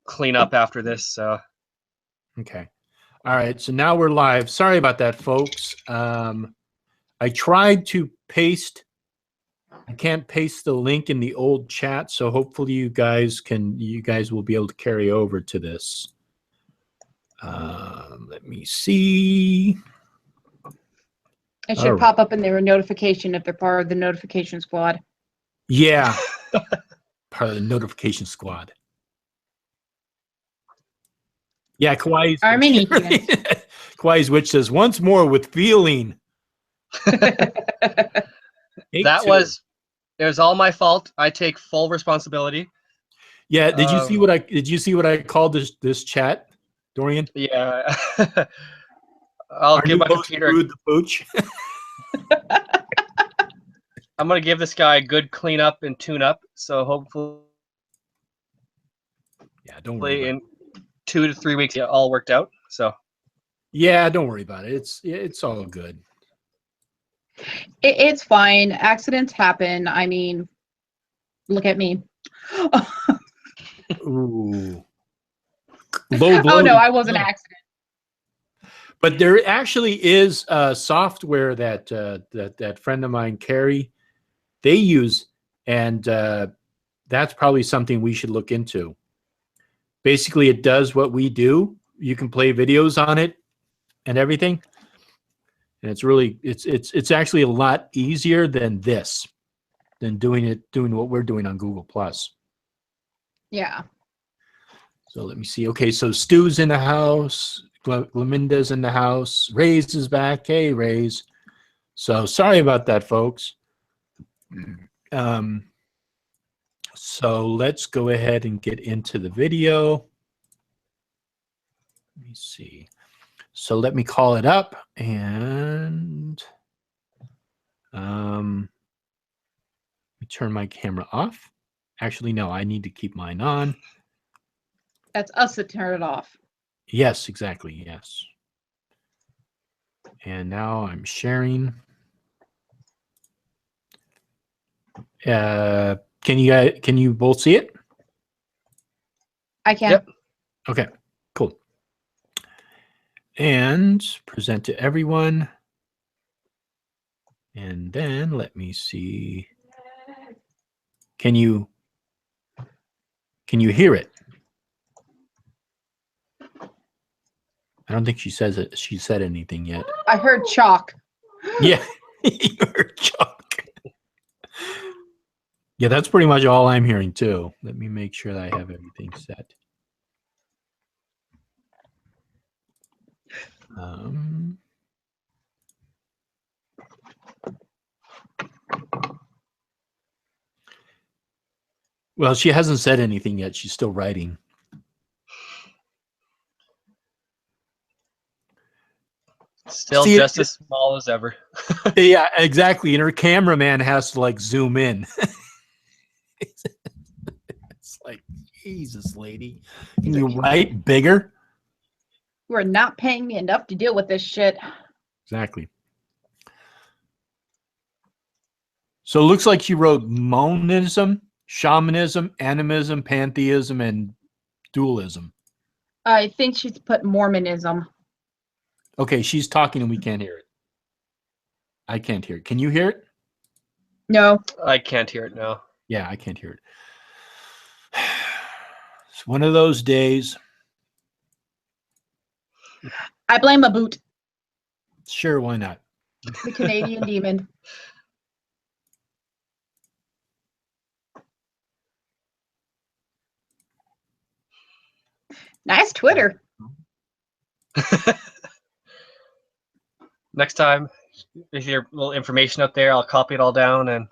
clean up after this. So Okay. All right. So now we're live. Sorry about that, folks. I tried to paste. I can't paste the link in the old chat, so hopefully you guys will be able to carry over to this. Let me see. It should pop up in their notification if they're part of the notification squad. Yeah. Part of the notification squad. Yeah, Kawaii's Kawaii's Witch says, once more with feeling. That was all my fault. I take full responsibility. Yeah, did you see what I called this chat, Dorian? Yeah. I'll give my computer the Pooch. I'm gonna give this guy a good clean up and tune up. So hopefully, yeah, don't worry. In 2 to 3 weeks, all worked out. So, yeah, don't worry about it. It's all good. It's fine. Accidents happen. I mean, look at me. Ooh. Low blow. Oh no, I was an accident. But there actually is software that that friend of mine, Carrie, they use, and that's probably something we should look into. Basically, it does what we do. You can play videos on it and everything, and it's really it's actually a lot easier than doing what we're doing on Google Plus. Yeah. So let me see. Okay, so Stu's in the house. Glaminda's in the house. Ray's is back. Hey, Ray's. So sorry about that, folks. So let's go ahead and get into the video. Let me see. So let me call it up and let me turn my camera off. Actually, no, I need to keep mine on. That's us that turn it off. Yes, exactly. Yes. And now I'm sharing. Can you both see it? I can. Yep. Okay, cool. And present to everyone. And then let me see. Can you hear it? I don't think she says it. She said anything yet. I heard chalk. Yeah, you heard chalk. Yeah, that's pretty much all I'm hearing too. Let me make sure that I have everything set. Well, she hasn't said anything yet. She's still writing. Still just as small as ever. Yeah, exactly. And her cameraman has to like zoom in. It's like, Jesus, lady. Can you write bigger? You are not paying me enough to deal with this shit. Exactly. So it looks like she wrote monism, shamanism, animism, pantheism, and dualism. I think she's put Mormonism. Okay, she's talking and we can't hear it. I can't hear it. Can you hear it? No. I can't hear it now. Yeah, I can't hear it. It's one of those days. I blame a boot. Sure, why not? The Canadian demon. Nice Twitter. Next time, if there's a little information out there, I'll copy it all down and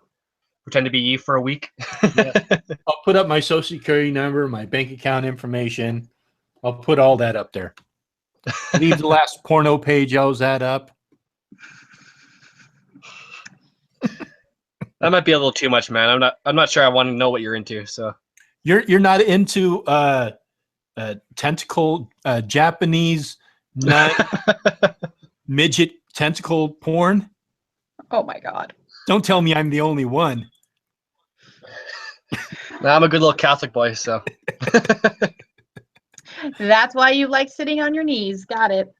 pretend to be you for a week. Yeah. I'll put up my social security number, my bank account information. I'll put all that up there. Leave the last porno page I was at up. That might be a little too much, man. I'm not sure I want to know what you're into. So you're not into tentacle Japanese nut midget tentacle porn? Oh my God. Don't tell me I'm the only one. No, I'm a good little Catholic boy, so. That's why you like sitting on your knees. Got it.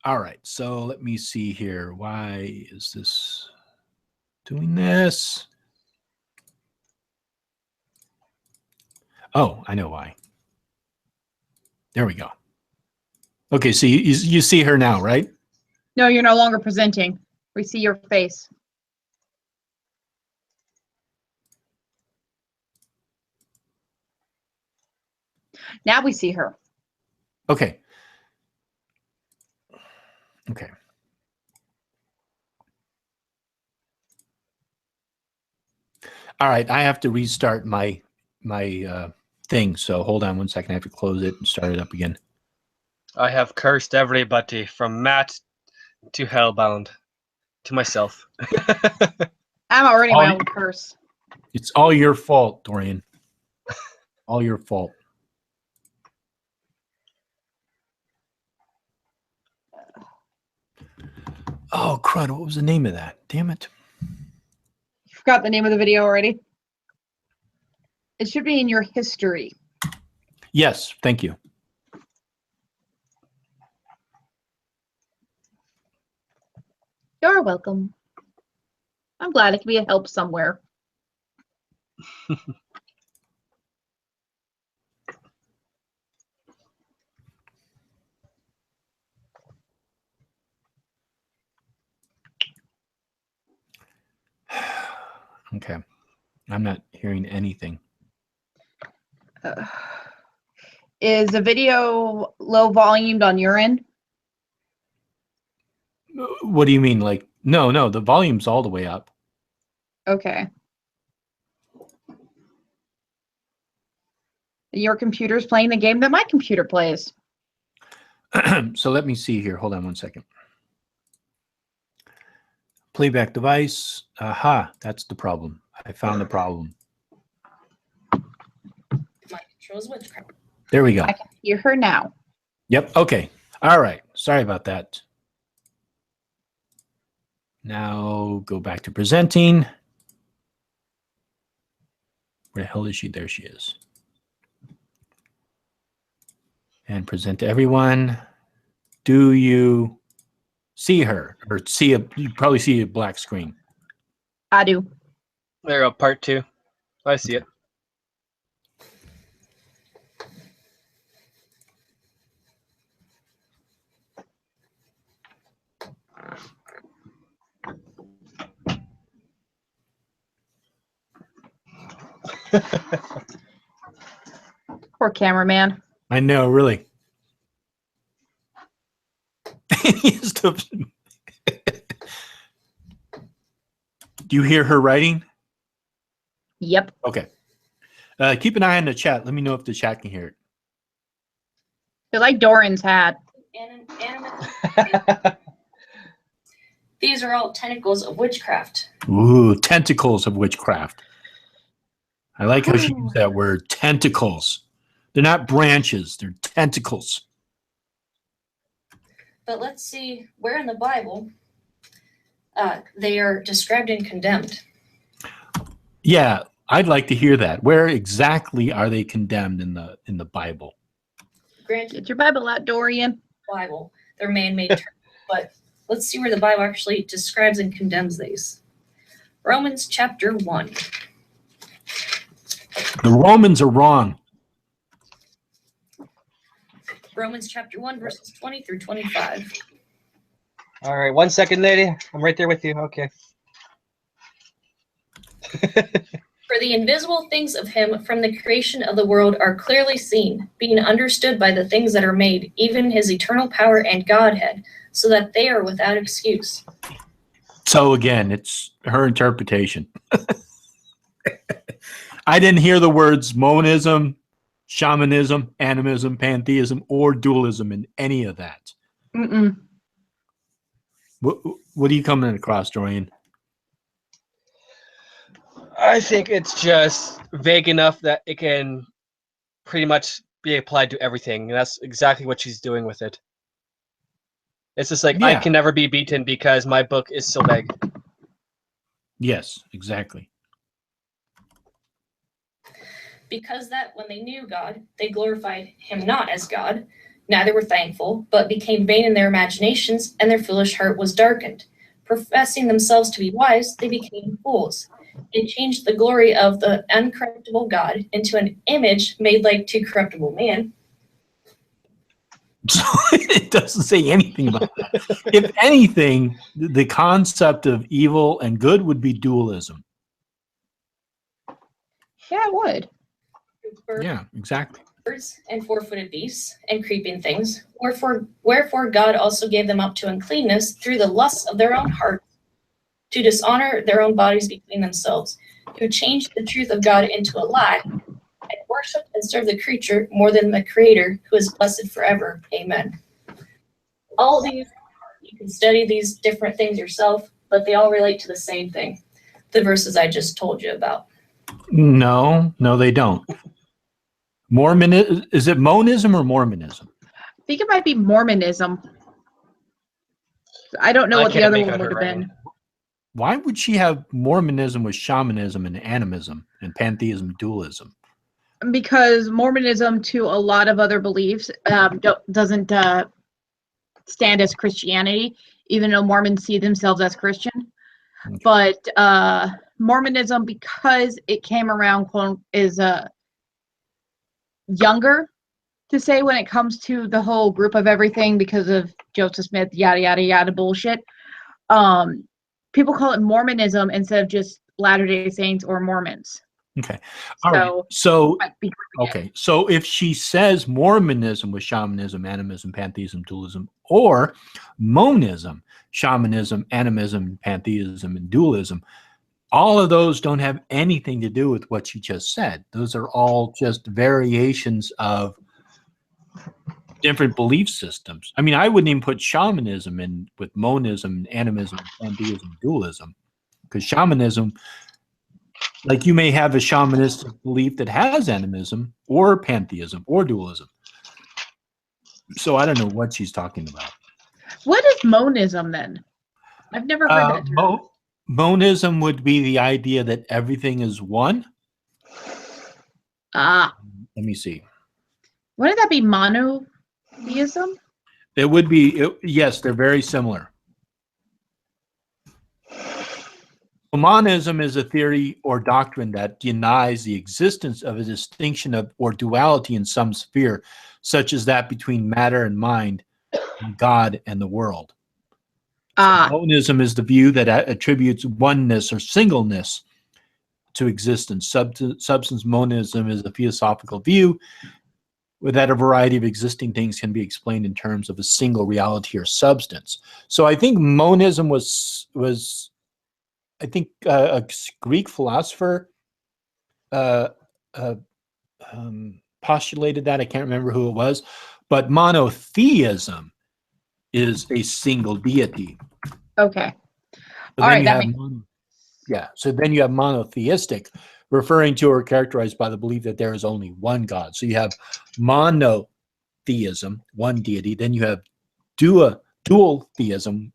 All right, so let me see here. Why is this doing this? Oh, I know why. There we go. Okay, so you see her now, right? No, you're no longer presenting. We see your face. Now we see her. Okay. Okay. All right, I have to restart my thing. So hold on one second. I have to close it and start it up again. I have cursed everybody from Matt to Hellbound to myself. I'm already my Oh, own curse. It's all your fault, Dorian. All your fault. Oh, crud. What was the name of that? Damn it. You forgot the name of the video already? It should be in your history. Yes, thank you. You're welcome. I'm glad it could be a help somewhere. Okay. I'm not hearing anything. Is the video low volumed on your end? What do you mean? Like, no, the volume's all the way up. Okay. Your computer's playing the game that my computer plays. So let me see here. Hold on one second. Playback device. Aha, that's the problem. I found the problem. My controls witchcraft. There we go. I can hear her now. Yep. Okay. All right. Sorry about that. Now go back to presenting. Where the hell is she? There she is. And present to everyone. Do you see her? Or see you probably see a black screen. I do. There you go, part 2. I see it. Poor cameraman. I know, really. Do you hear her writing? Yep. Okay. Keep an eye on the chat. Let me know if the chat can hear it. They're like Doran's hat. These are all tentacles of witchcraft. Ooh, tentacles of witchcraft. I like how she used that word, tentacles. They're not branches, they're tentacles. But let's see where in the Bible they are described and condemned. Yeah, I'd like to hear that. Where exactly are they condemned in the Bible? Granted, Get your Bible out, Dorian. Bible, they're man-made terms, but let's see where the Bible actually describes and condemns these. Romans chapter 1. The Romans are wrong. Romans chapter 1, verses 20 through 25. All right, 1 second, lady. I'm right there with you. Okay. For the invisible things of him from the creation of the world are clearly seen, being understood by the things that are made, even his eternal power and Godhead, so that they are without excuse. So again, it's her interpretation. I didn't hear the words monism, shamanism, animism, pantheism, or dualism in any of that. Mm-mm. What are you coming across, Dorian? I think it's just vague enough that it can pretty much be applied to everything. And that's exactly what she's doing with it. It's just like, I Yeah. can never be beaten because my book is so vague. Yes, exactly. Because that when they knew God, they glorified him not as God, neither were thankful, but became vain in their imaginations, and their foolish heart was darkened. Professing themselves to be wise, they became fools, and changed the glory of the uncorruptible God into an image made like to corruptible man. So it doesn't say anything about that. If anything, the concept of evil and good would be dualism. Yeah, it would. Yeah, exactly. Birds and four-footed beasts and creeping things. Wherefore God also gave them up to uncleanness through the lusts of their own hearts, to dishonor their own bodies between themselves, who changed the truth of God into a lie, and worshipped and served the creature more than the Creator, who is blessed forever. Amen. All these, you can study these different things yourself, but they all relate to the same thing, the verses I just told you about. No, they don't. Is it monism or Mormonism? I think it might be Mormonism. I don't know I what the can't other make one out would her have been. writing. Why would she have Mormonism with shamanism and animism and pantheism dualism? Because Mormonism, to a lot of other beliefs, doesn't stand as Christianity, even though Mormons see themselves as Christian. Okay. But Mormonism, because it came around, is younger to say when it comes to the whole group of everything because of Joseph Smith, yada, yada, yada bullshit. People call it Mormonism instead of just Latter-day Saints or Mormons. Okay. All right. So, okay. So if she says Mormonism was shamanism, animism, pantheism, dualism, or monism, shamanism, animism, pantheism, and dualism, all of those don't have anything to do with what she just said. Those are all just variations of different belief systems. I mean, I wouldn't even put shamanism in with monism, animism, pantheism, dualism, because shamanism, like you may have a shamanistic belief that has animism or pantheism or dualism. So I don't know what she's talking about. What is monism then? I've never heard that term. Monism would be the idea that everything is one. Ah. Let me see. Wouldn't that be monotheism? It would be, yes, they're very similar. Monism is a theory or doctrine that denies the existence of a distinction of or duality in some sphere, such as that between matter and mind, and God and the world. Monism is the view that attributes oneness or singleness to existence. Substance monism is a philosophical view that a variety of existing things can be explained in terms of a single reality or substance. So I think monism was I think a Greek philosopher postulated that. I can't remember who it was, but monotheism is a single deity. Okay. So All right. So then you have monotheistic, referring to or characterized by the belief that there is only one God. So you have monotheism, one deity. Then you have dual theism,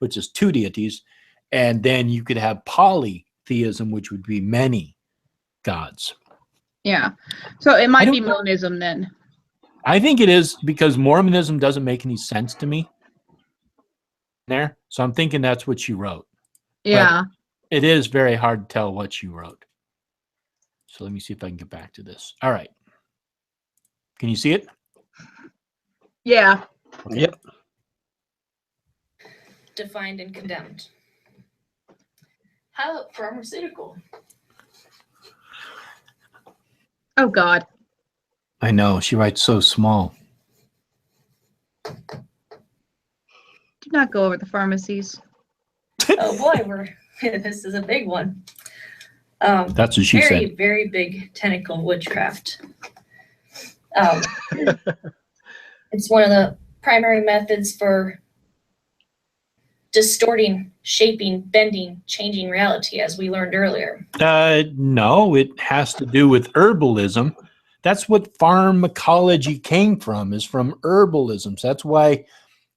which is two deities. And then you could have polytheism, which would be many gods. Yeah. So it might be monism then. I think it is, because Mormonism doesn't make any sense to me there. So I'm thinking that's what she wrote. Yeah. But it is very hard to tell what she wrote. So let me see if I can get back to this. All right. Can you see it? Yeah. Okay. Yep. Defined and condemned. How about pharmaceutical? Oh, God. I know. She writes so small. Do not go over the pharmacies. Oh boy, this is a big one. That's what she said. Very big tentacle witchcraft. It's one of the primary methods for distorting, shaping, bending, changing reality, as we learned earlier. No, it has to do with herbalism. That's what pharmacology came from, is from herbalism. So that's why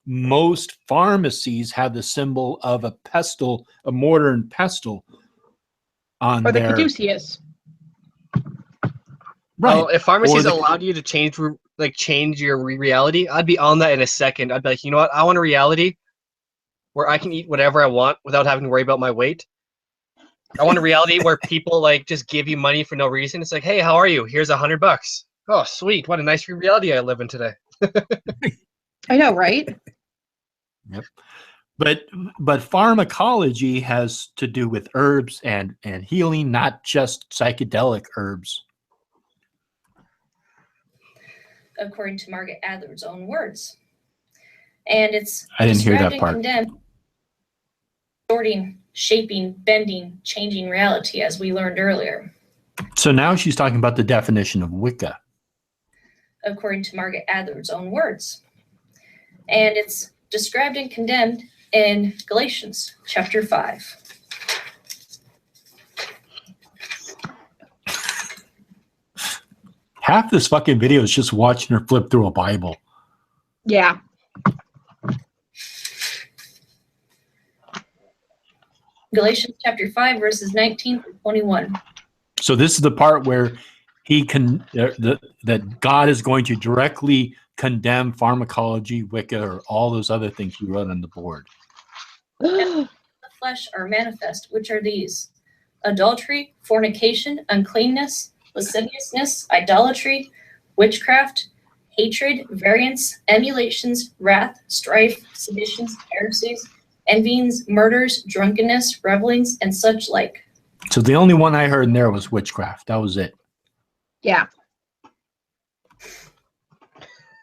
most pharmacies have the symbol of a pestle, a mortar and pestle on Or the their... caduceus. Right. Well, if pharmacies Or the- allowed you to change your reality, I'd be on that in a second. I'd be like, you know what? I want a reality where I can eat whatever I want without having to worry about my weight. I want a reality where people like just give you money for no reason. It's like, hey, how are you? Here's $100. Oh, sweet! What a nice reality I live in today. I know, right? Yep. But pharmacology has to do with herbs and healing, not just psychedelic herbs. According to Margaret Adler's own words. And it's I didn't hear that described and part. condemned, distorting, shaping, bending, changing reality, as we learned earlier. So now she's talking about the definition of Wicca. According to Margaret Adler's own words. And it's described and condemned in Galatians chapter 5. Half this fucking video is just watching her flip through a Bible. Yeah. Galatians chapter 5, verses 19 through 21. So this is the part where he can that God is going to directly condemn pharmacology, Wicca, or all those other things you wrote on the board. The flesh are manifest, which are these: adultery, fornication, uncleanness, lasciviousness, idolatry, witchcraft, hatred, variance, emulations, wrath, strife, seditions, heresies, envyings, murders, drunkenness, revelings, and such like. So the only one I heard in there was witchcraft. That was it. Yeah.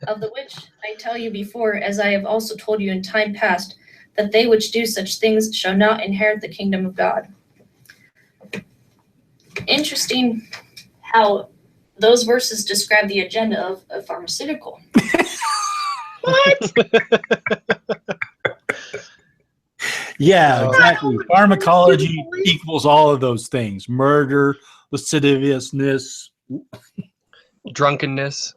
Of the which I tell you before, as I have also told you in time past, that they which do such things shall not inherit the kingdom of God. Interesting how those verses describe the agenda of a pharmaceutical. What? Yeah, Oh. exactly. Pharmacology equals all of those things: murder, lasciviousness. Drunkenness.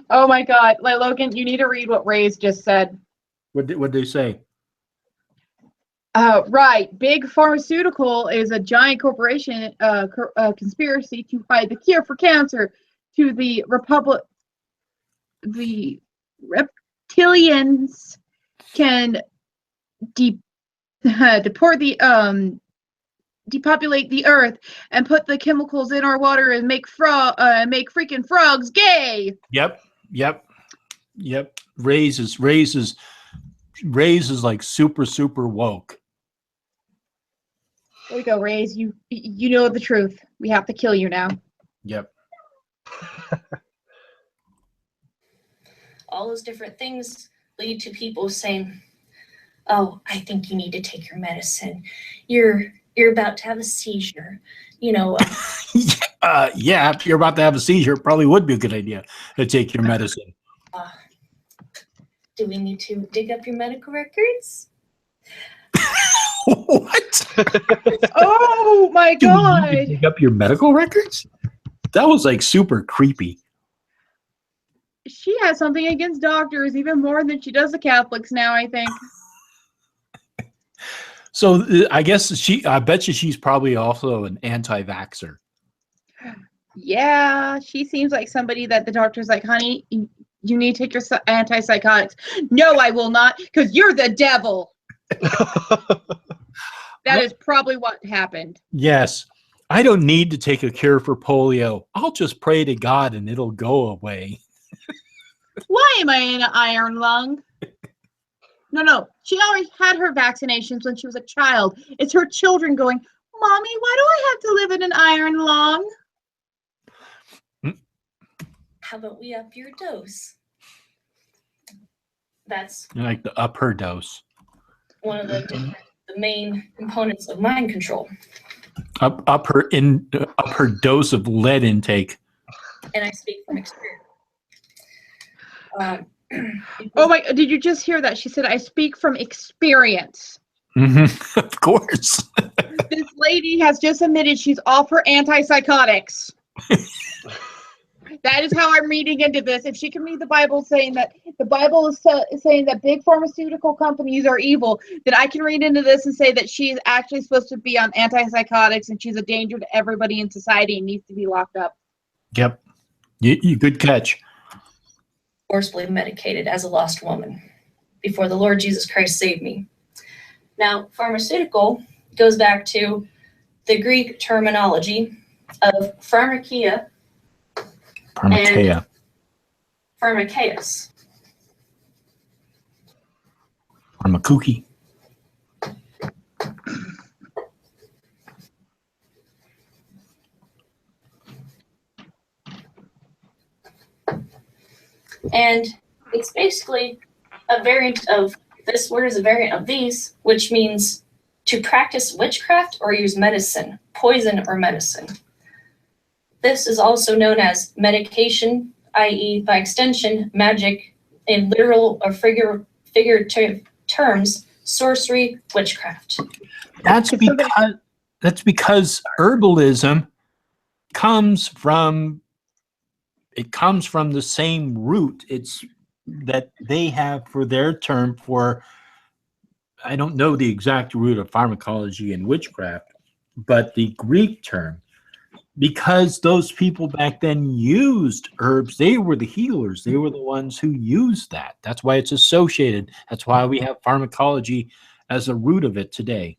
Oh my God. Like, Logan, you need to read what Ray's just said. What did they say? Right. Big Pharmaceutical is a giant corporation, conspiracy to hide the cure for cancer to the reptilians can depopulate the earth and put the chemicals in our water and make freaking frogs gay. Yep. Raises like super woke. There we go, Rays. You know the truth. We have to kill you now. Yep. All those different things lead to people saying, "Oh, I think you need to take your medicine. You're about to have a seizure." You know, Yeah, if you're about to have a seizure, it probably would be a good idea to take your medicine. do we need to dig up your medical records? What? Oh my Do we need to God. dig up your medical records? That was like super creepy. She has something against doctors even more than she does the Catholics now, I think. So I bet you she's probably also an anti-vaxxer. Yeah, she seems like somebody that the doctor's like, honey, you need to take your antipsychotics. No, I will not, because you're the devil. That is probably what happened. Yes. I don't need to take a cure for polio. I'll just pray to God and it'll go away. Why am I in an iron lung? No. She already had her vaccinations when she was a child. It's her children going, Mommy, why do I have to live in an iron lung? How about we up your dose? That's Like the up her dose. one of the main components of mind control. Up her dose of lead intake. And I speak from experience. Oh my, did you just hear that? She said, I speak from experience. Mm-hmm. Of course. This lady has just admitted she's off her antipsychotics. That is how I'm reading into this. If she can read the Bible saying that the Bible is saying that big pharmaceutical companies are evil, then I can read into this and say that she's actually supposed to be on antipsychotics and she's a danger to everybody in society and needs to be locked up. Yep. Good catch. Forcibly medicated as a lost woman before the Lord Jesus Christ saved me. Now, pharmaceutical goes back to the Greek terminology of pharmakia Pharmakeia. and pharmakeus. Pharmakuki. And it's basically a variant of, this word is a variant of these, which means to practice witchcraft or use medicine, poison or medicine. This is also known as medication, i.e. by extension, magic, in literal or figurative terms, sorcery, witchcraft. That's because herbalism comes from the same root it's that they have for their term for, I don't know the exact root of pharmacology and witchcraft, but the Greek term, because those people back then used herbs, they were the healers, they were the ones who used that. That's why it's associated. That's why we have pharmacology as a root of it today.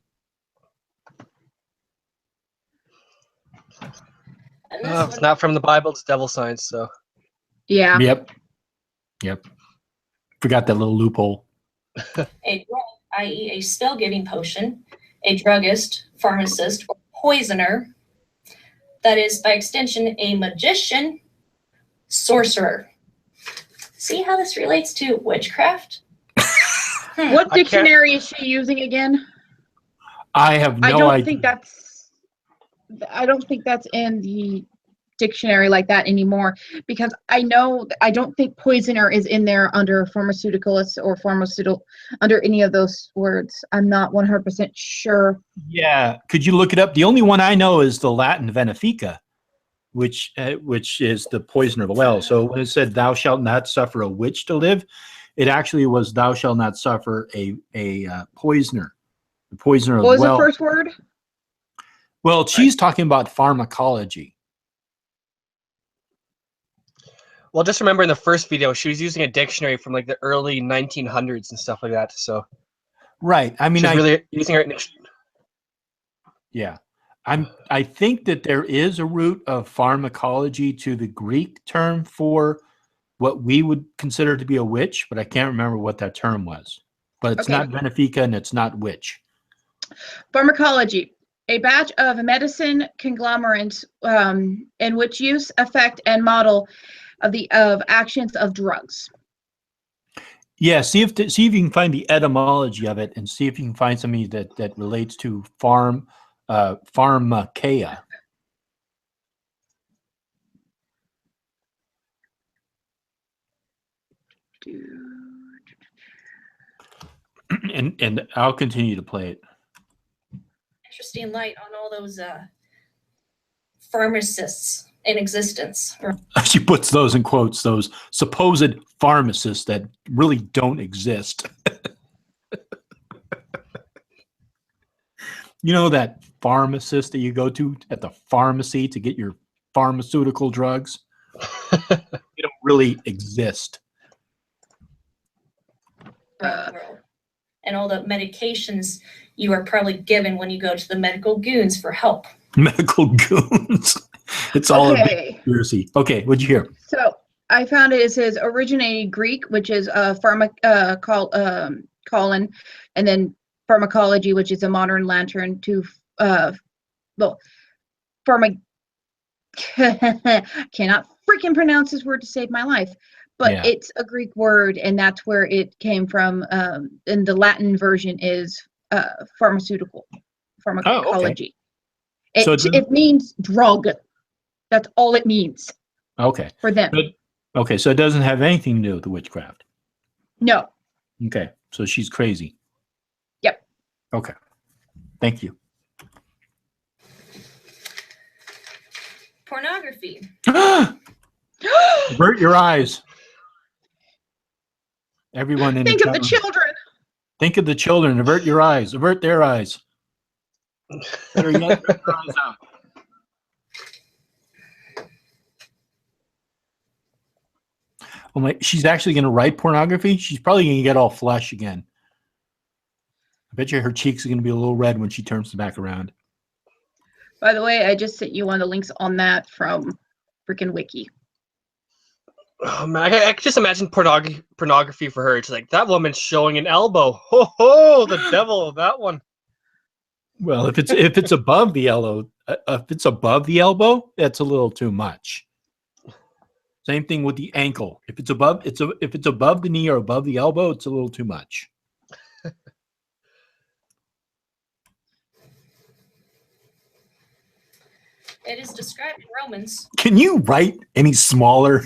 And Oh, this it's not from the Bible, it's devil science, so. Yeah. Yep. Forgot that little loophole. a drug, i.e. a spell-giving potion, a druggist, pharmacist, or poisoner, that is, by extension, a magician, sorcerer. See how this relates to witchcraft? What dictionary is she using again? I have no idea. I don't think that's in the dictionary like that anymore, because I don't think poisoner is in there under pharmaceuticalist or pharmaceutical under any of those words. I'm not 100% sure. Yeah, could you look it up? The only one I know is the Latin venefica, which is the poisoner of the well. So when it said "Thou shalt not suffer a witch to live," it actually was "Thou shalt not suffer a poisoner." The poisoner of the well. What was the first word? Well, she's talking about pharmacology. Well, just remember in the first video, she was using a dictionary from like the early 1900s and stuff like that. So, right. I mean, she's really using her. Yeah, I think that there is a root of pharmacology to the Greek term for what we would consider to be a witch, but I can't remember what that term was. But it's not benefica and it's not witch. Pharmacology, a batch of medicine conglomerates in which use, effect, and model of actions of drugs. Yeah, see if you can find the etymology of it, and see if you can find something that relates to pharmakeia. And I'll continue to play it. Interesting light on all those pharmacists in existence. She puts those in quotes, those supposed pharmacists that really don't exist. You know that pharmacist that you go to at the pharmacy to get your pharmaceutical drugs? They don't really exist. World. And all the medications you are probably given when you go to the medical goons for help. Medical goons. It's all a big conspiracy. Okay, what'd you hear? So I found it says originated Greek, which is colon, and then pharmacology, which is a modern lantern to cannot freaking pronounce this word to save my life. But it's a Greek word, and that's where it came from. And the Latin version is pharmacology. Oh, okay. It means drug. That's all it means. Okay. For them. Okay, so it doesn't have anything to do with the witchcraft. No. Okay, so she's crazy. Yep. Okay. Thank you. Pornography. Avert your eyes. Everyone in Think the of the chat room. children. Think of the children. Avert your eyes. Avert their eyes. Better yet, avert their eyes out. Oh my, she's actually going to write pornography? She's probably going to get all flush again. I bet you her cheeks are going to be a little red when she turns back around. By the way, I just sent you one of the links on that from freaking Wiki. Oh man, I can just imagine pornography for her. It's like that woman's showing an elbow. Ho ho, the devil, that one. Well, if it's above the elbow, that's a little too much. Same thing with the ankle. If it's above the knee or above the elbow, it's a little too much. It is described in Romans. Can you write any smaller?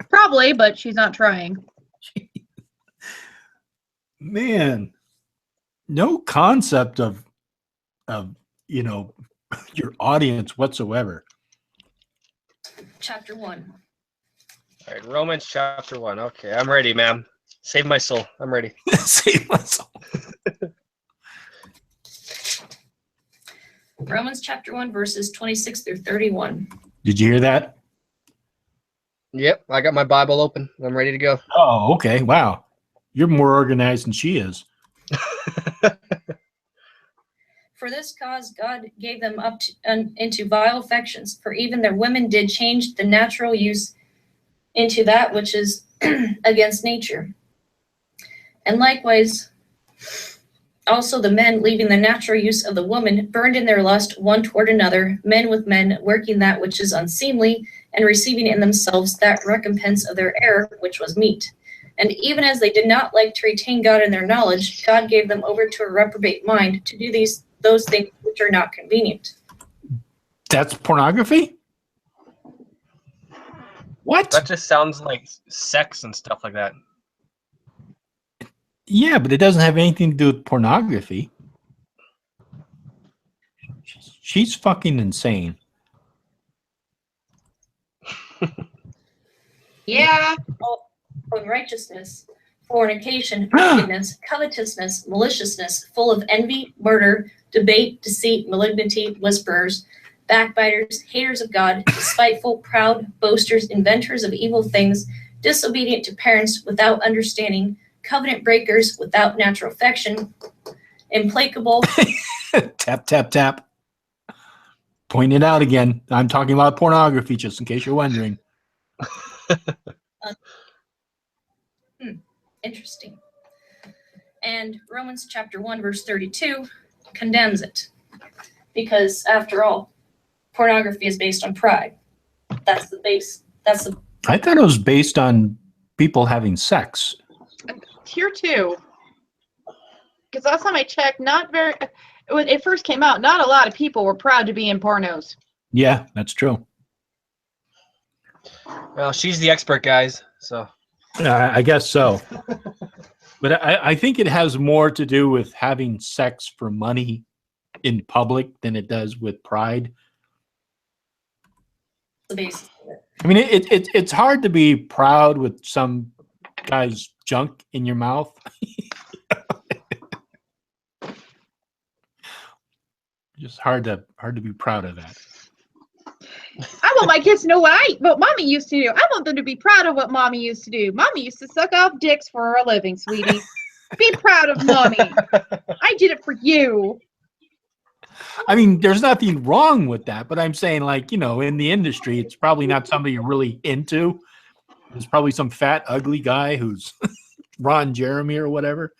Probably, but she's not trying. Man, no concept of your audience whatsoever. Chapter 1. All right, Romans chapter 1. Okay, I'm ready, ma'am. Save my soul. I'm ready. Save my soul. Romans chapter 1, verses 26 through 31. Did you hear that? Yep, I got my Bible open. I'm ready to go. Oh, okay. Wow. You're more organized than she is. For this cause God gave them up into vile affections, for even their women did change the natural use into that which is against nature. And likewise, also the men, leaving the natural use of the woman, burned in their lust one toward another, men with men, working that which is unseemly, and receiving in themselves that recompense of their error, which was meat. And even as they did not like to retain God in their knowledge, God gave them over to a reprobate mind to do those things which are not convenient. That's pornography? What? That just sounds like sex and stuff like that. Yeah, but it doesn't have anything to do with pornography. She's fucking insane. Yeah. Unrighteousness, fornication, wickedness, covetousness, maliciousness, full of envy, murder, debate, deceit, malignity, whisperers, backbiters, haters of God, despiteful, proud, boasters, inventors of evil things, disobedient to parents, without understanding, covenant breakers, without natural affection, implacable. Tap, tap, tap. Point it out again. I'm talking about pornography, just in case you're wondering. Interesting. And Romans chapter 1, verse 32 condemns it. Because, after all, pornography is based on pride. That's the base. I thought it was based on people having sex. Tier 2. Because last time I checked, when it first came out, not a lot of people were proud to be in pornos. Yeah, that's true. Well, she's the expert, guys. So I guess so. But I think it has more to do with having sex for money in public than it does with pride. the basis of it. I mean, it's hard to be proud with some guy's junk in your mouth. Just hard to be proud of that. I want my kids to know what mommy used to do. I want them to be proud of what mommy used to do. Mommy used to suck off dicks for a living, sweetie. Be proud of mommy. I did it for you. I mean, there's nothing wrong with that, but I'm saying, like, in the industry, it's probably not somebody you're really into. There's probably some fat, ugly guy who's Ron Jeremy or whatever.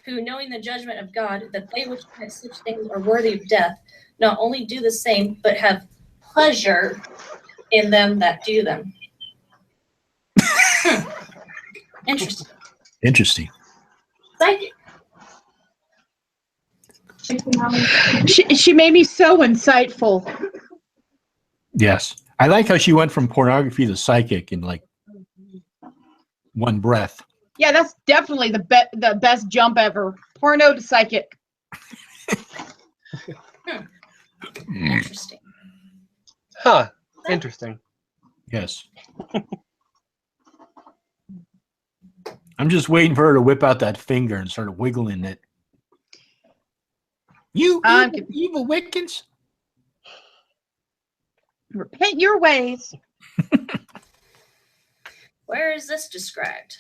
Who, knowing the judgment of God, that they which commit such things are worthy of death, not only do the same, but have pleasure in them that do them. Interesting. Interesting. Psychic. She made me so insightful. Yes. I like how she went from pornography to psychic in like one breath. Yeah, that's definitely the best jump ever. Porno to psychic. Interesting. Huh. Interesting. Yes. I'm just waiting for her to whip out that finger and start wiggling it. You evil Wiccans. Repent your ways. Where is this described?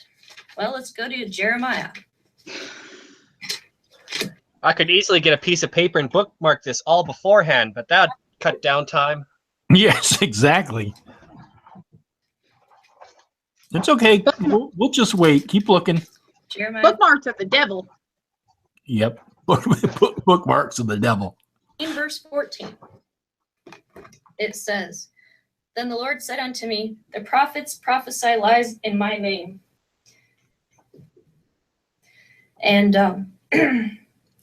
Well, let's go to Jeremiah. I could easily get a piece of paper and bookmark this all beforehand, but that'd cut down time. Yes, exactly. It's okay. We'll just wait. Keep looking. Jeremiah Bookmarks of the devil. Yep. Bookmarks of the devil. in verse 14. It says, Then the Lord said unto me, The prophets prophesy lies in my name. And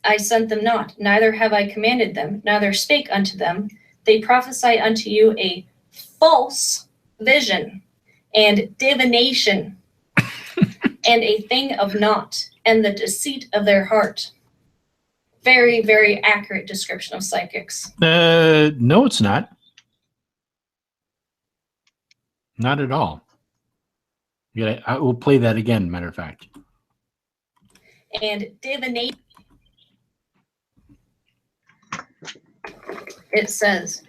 I sent them not, neither have I commanded them, neither spake unto them. They prophesy unto you a false vision and divination, and a thing of naught, and the deceit of their heart. Very, very accurate description of psychics. No, it's not. Not at all. Yeah, I will play that again, matter of fact. And divination. It says,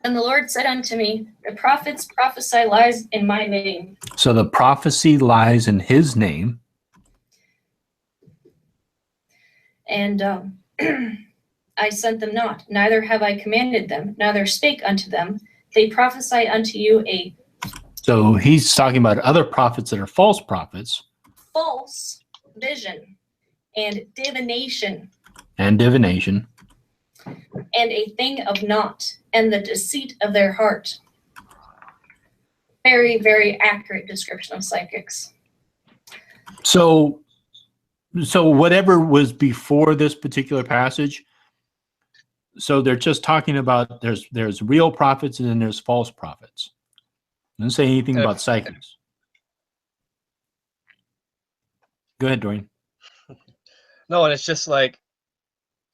And the Lord said unto me, The prophets prophesy lies in my name. So the prophecy lies in his name. And I sent them not, neither have I commanded them, neither spake unto them. They prophesy unto you a So he's talking about other prophets that are false prophets. false vision and divination, And divination. and a thing of naught, and the deceit of their heart. Very, very accurate description of psychics. So whatever was before this particular passage, so they're just talking about there's real prophets and then there's false prophets. Doesn't say anything about psychics. Go ahead, Dorian. No, and it's just like,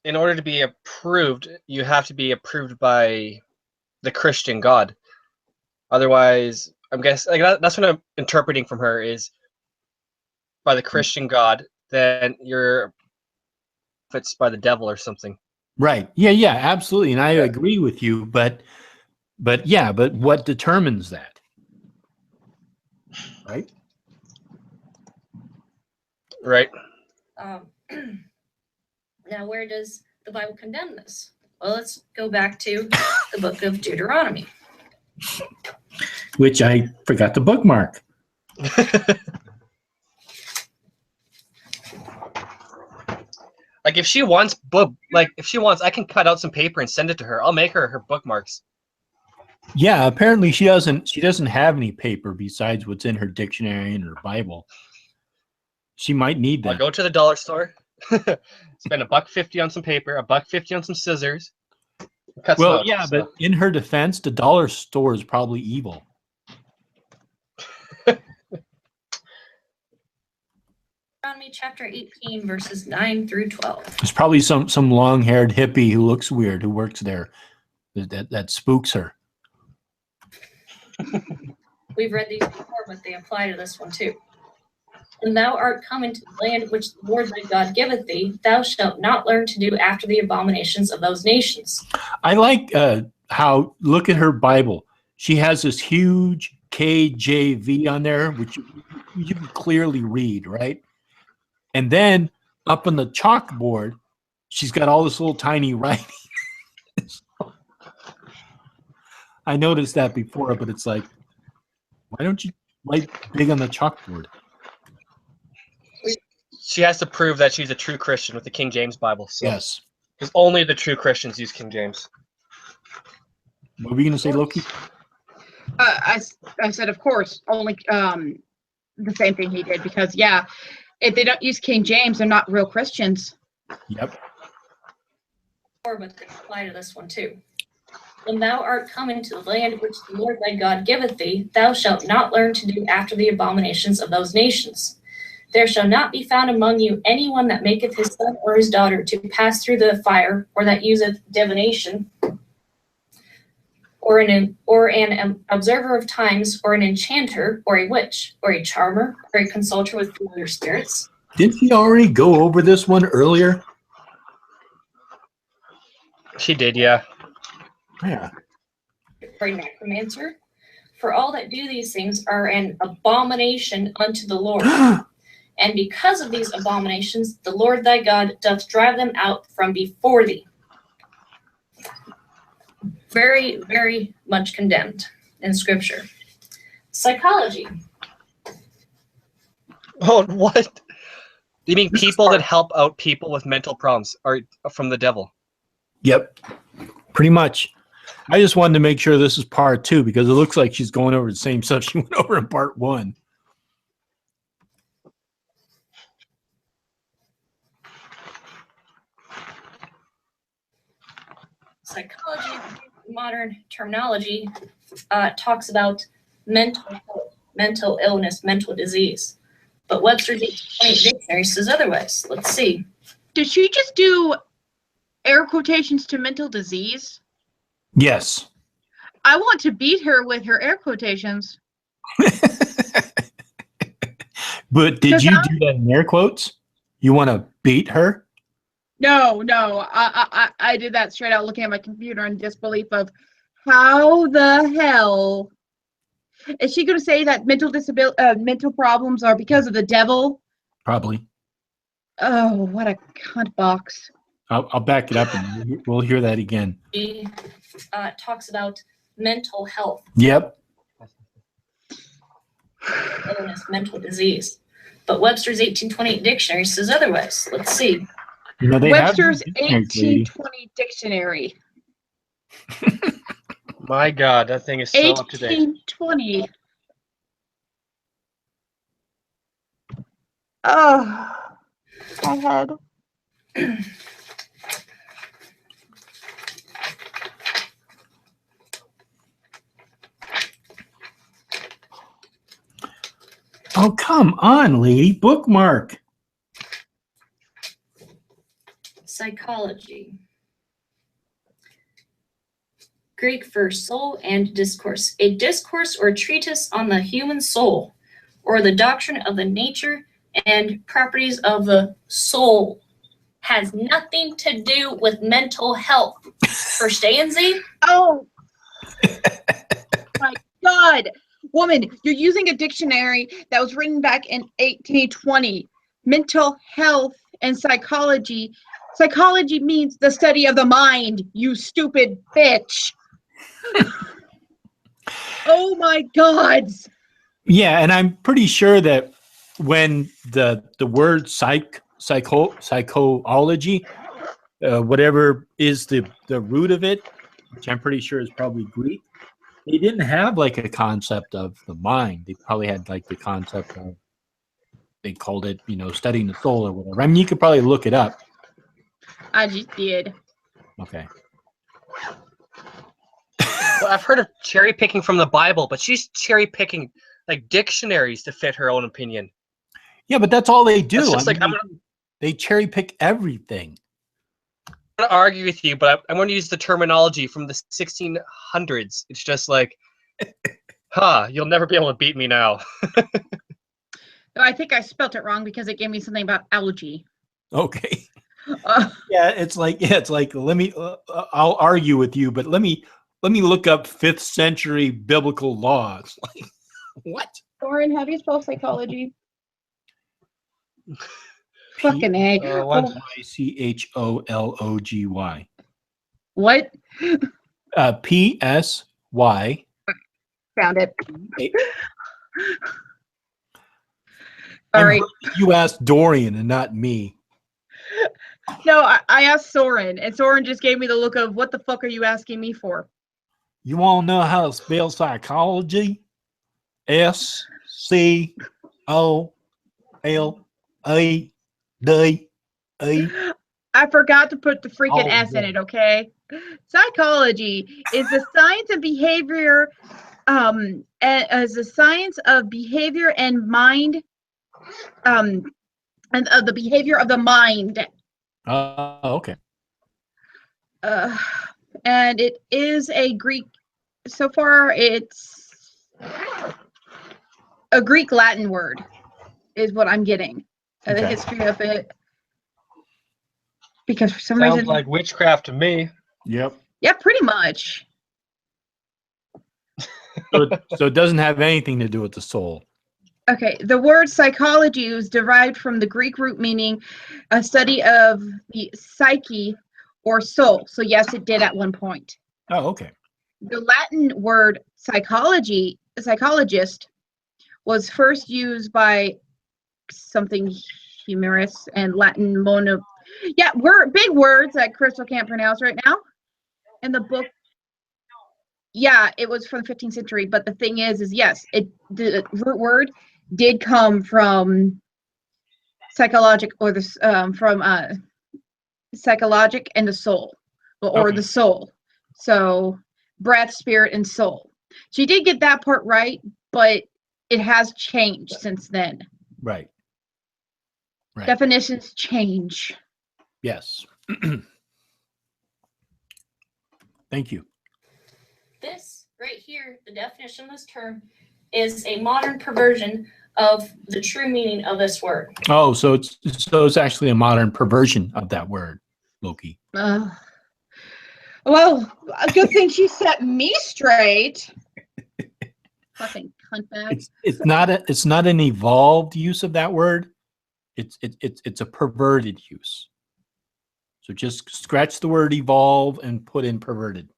in order to be approved, you have to be approved by the Christian God. Otherwise, I'm guessing like that's what I'm interpreting from her is by the Christian God, then you're if it's by the devil or something. Right. Yeah, absolutely. And I agree with you, but what determines that? Right? Right. Now, where does the Bible condemn this? Well, let's go back to the book of Deuteronomy. Which I forgot to bookmark. Like if she wants, I can cut out some paper and send it to her. I'll make her bookmarks. Yeah, apparently she doesn't have any paper besides what's in her dictionary and her Bible. She might need that. I'll go to the dollar store, spend $1.50 on some paper, $1.50 on some scissors. Well, yeah, but in her defense, the dollar store is probably evil. Deuteronomy chapter 18, verses 9 through 12. There's probably some long-haired hippie who looks weird who works there that spooks her. We've read these before, but they apply to this one too. When thou art come into the land which the Lord thy God giveth thee, thou shalt not learn to do after the abominations of those nations. I like how, look at her Bible. She has this huge KJV on there, which you can clearly read, right? And then up on the chalkboard, she's got all this little tiny writing. I noticed that before, but it's like, why don't you write big on the chalkboard? She has to prove that she's a true Christian with the King James Bible. So. Yes. Because only the true Christians use King James. What were you going to say, Loki? I said, of course, only the same thing he did, because, yeah, if they don't use King James, they're not real Christians. Yep. But they apply to this one too. When thou art come into the land which the Lord thy God giveth thee, thou shalt not learn to do after the abominations of those nations. There shall not be found among you anyone that maketh his son or his daughter to pass through the fire, or that useth divination, or an observer of times, or an enchanter, or a witch, or a charmer, or a consulter with familiar spirits. Didn't we already go over this one earlier? She did, yeah. Yeah. Or a necromancer. For all that do these things are an abomination unto the Lord. And because of these abominations, the Lord thy God doth drive them out from before thee. Very, very much condemned in Scripture. Psychology. Oh, what? You mean people that help out people with mental problems are from the devil? Yep. Pretty much. I just wanted to make sure this is part 2 because it looks like she's going over the same stuff she went over in part 1. Psychology, modern terminology, talks about mental health, mental illness, mental disease. But Webster's 1828 dictionary says otherwise. Let's see. Did she just do air quotations to mental disease? Yes. I want to beat her with her air quotations. But did you do that in air quotes? You want to beat her? No. I did that straight out looking at my computer in disbelief of how the hell is she going to say that mental problems are because of the devil? Probably. Oh, what a cunt box. I'll back it up and we'll hear that again. She talks about mental health, Yep. illness, mental disease. But Webster's 1828 dictionary says otherwise. Let's see. You know, they Webster's have dictionaries, lady. 1820 dictionary. My God, that thing is so up to date. 1820. Oh, my head. Oh, come on, lady. Bookmark. Psychology. Greek for soul and discourse. A discourse or treatise on the human soul, or the doctrine of the nature and properties of the soul. Has nothing to do with mental health. Verstehen Sie? Oh, my God. Woman, you're using a dictionary that was written back in 1820. Mental health and psychology. Psychology means the study of the mind, you stupid bitch. Oh my God. Yeah, and I'm pretty sure that when the word psychology, whatever is the root of it, which I'm pretty sure is probably Greek, they didn't have like a concept of the mind. They probably had like the concept of, they called it, studying the soul or whatever. I mean, you could probably look it up. I just did. Okay. Well, I've heard of cherry picking from the Bible, but she's cherry picking like dictionaries to fit her own opinion. Yeah, but that's all they do. It's just they cherry pick everything. I'm going to argue with you, but I'm going to use the terminology from the 1600s. It's just like, you'll never be able to beat me now. I think I spelt it wrong because it gave me something about algae. Okay. Yeah, it's like let me. I'll argue with you, but let me look up 5th century biblical laws. Like, what? Lauren, how do you spell psychology? Fucking A. Psychology. What? PSY. Found it. I'm Sorry. glad that you asked Dorian and not me. No, I asked Soren, and Soren just gave me the look of, what the fuck are you asking me for? You want to know how to spell psychology? SCOLADE. I forgot to put the freaking S in it, okay? Psychology is the science of behavior, as the science of behavior and mind, and of the behavior of the mind. Okay. And it is a Greek So far, it's a Greek Latin word, is what I'm getting. The Okay. history of it. Because for some Sounds reason, like witchcraft to me. Yep. yeah, pretty much. So it doesn't have anything to do with the soul. Okay, the word psychology was derived from the Greek root meaning a study of the psyche or soul. So yes, it did at one point. Oh, okay. The Latin word psychologist, was first used by something humorous and Latin mono. Yeah, big words that Crystal can't pronounce right now. In the book, yeah, it was from the 15th century. But the thing is yes, the root word did come from psychologic or from psychologic and the soul, or Okay. the soul. So breath, spirit, and soul. She did get that part right, but it has changed since then. Right. Right. Definitions change. Yes. Thank you. This right here, the definition of this term, is a modern perversion of the true meaning of this word. Oh, so it's actually a modern perversion of that word, Loki. Well, a good thing she set me straight. Fucking cunt bag. It's not an evolved use of that word. It's a perverted use. So just scratch the word evolve and put in perverted.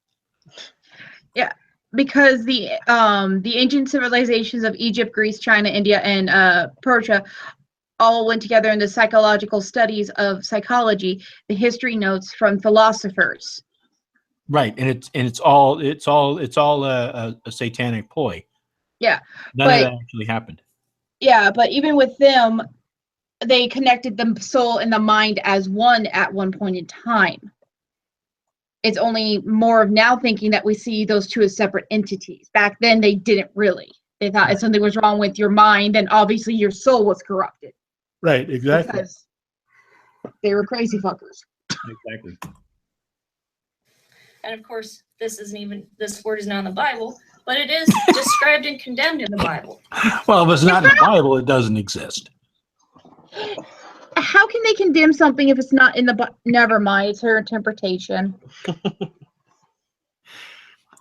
Yeah, because the ancient civilizations of Egypt, Greece, China, India, and Persia all went together in the psychological studies of psychology, the history notes from philosophers. Right, and it's all a satanic ploy. Yeah, None of that actually happened. Yeah, but even with them, they connected the soul and the mind as one at one point in time. It's only more of now thinking that we see those two as separate entities. Back then, they didn't really. They thought if something was wrong with your mind, then obviously your soul was corrupted. Right, exactly. Because they were crazy fuckers. Exactly. And of course, this word is not in the Bible, but it is described and condemned in the Bible. Well, if it's not in the Bible, it doesn't exist. How can they condemn something if it's not in the Bible? Never mind, it's her interpretation.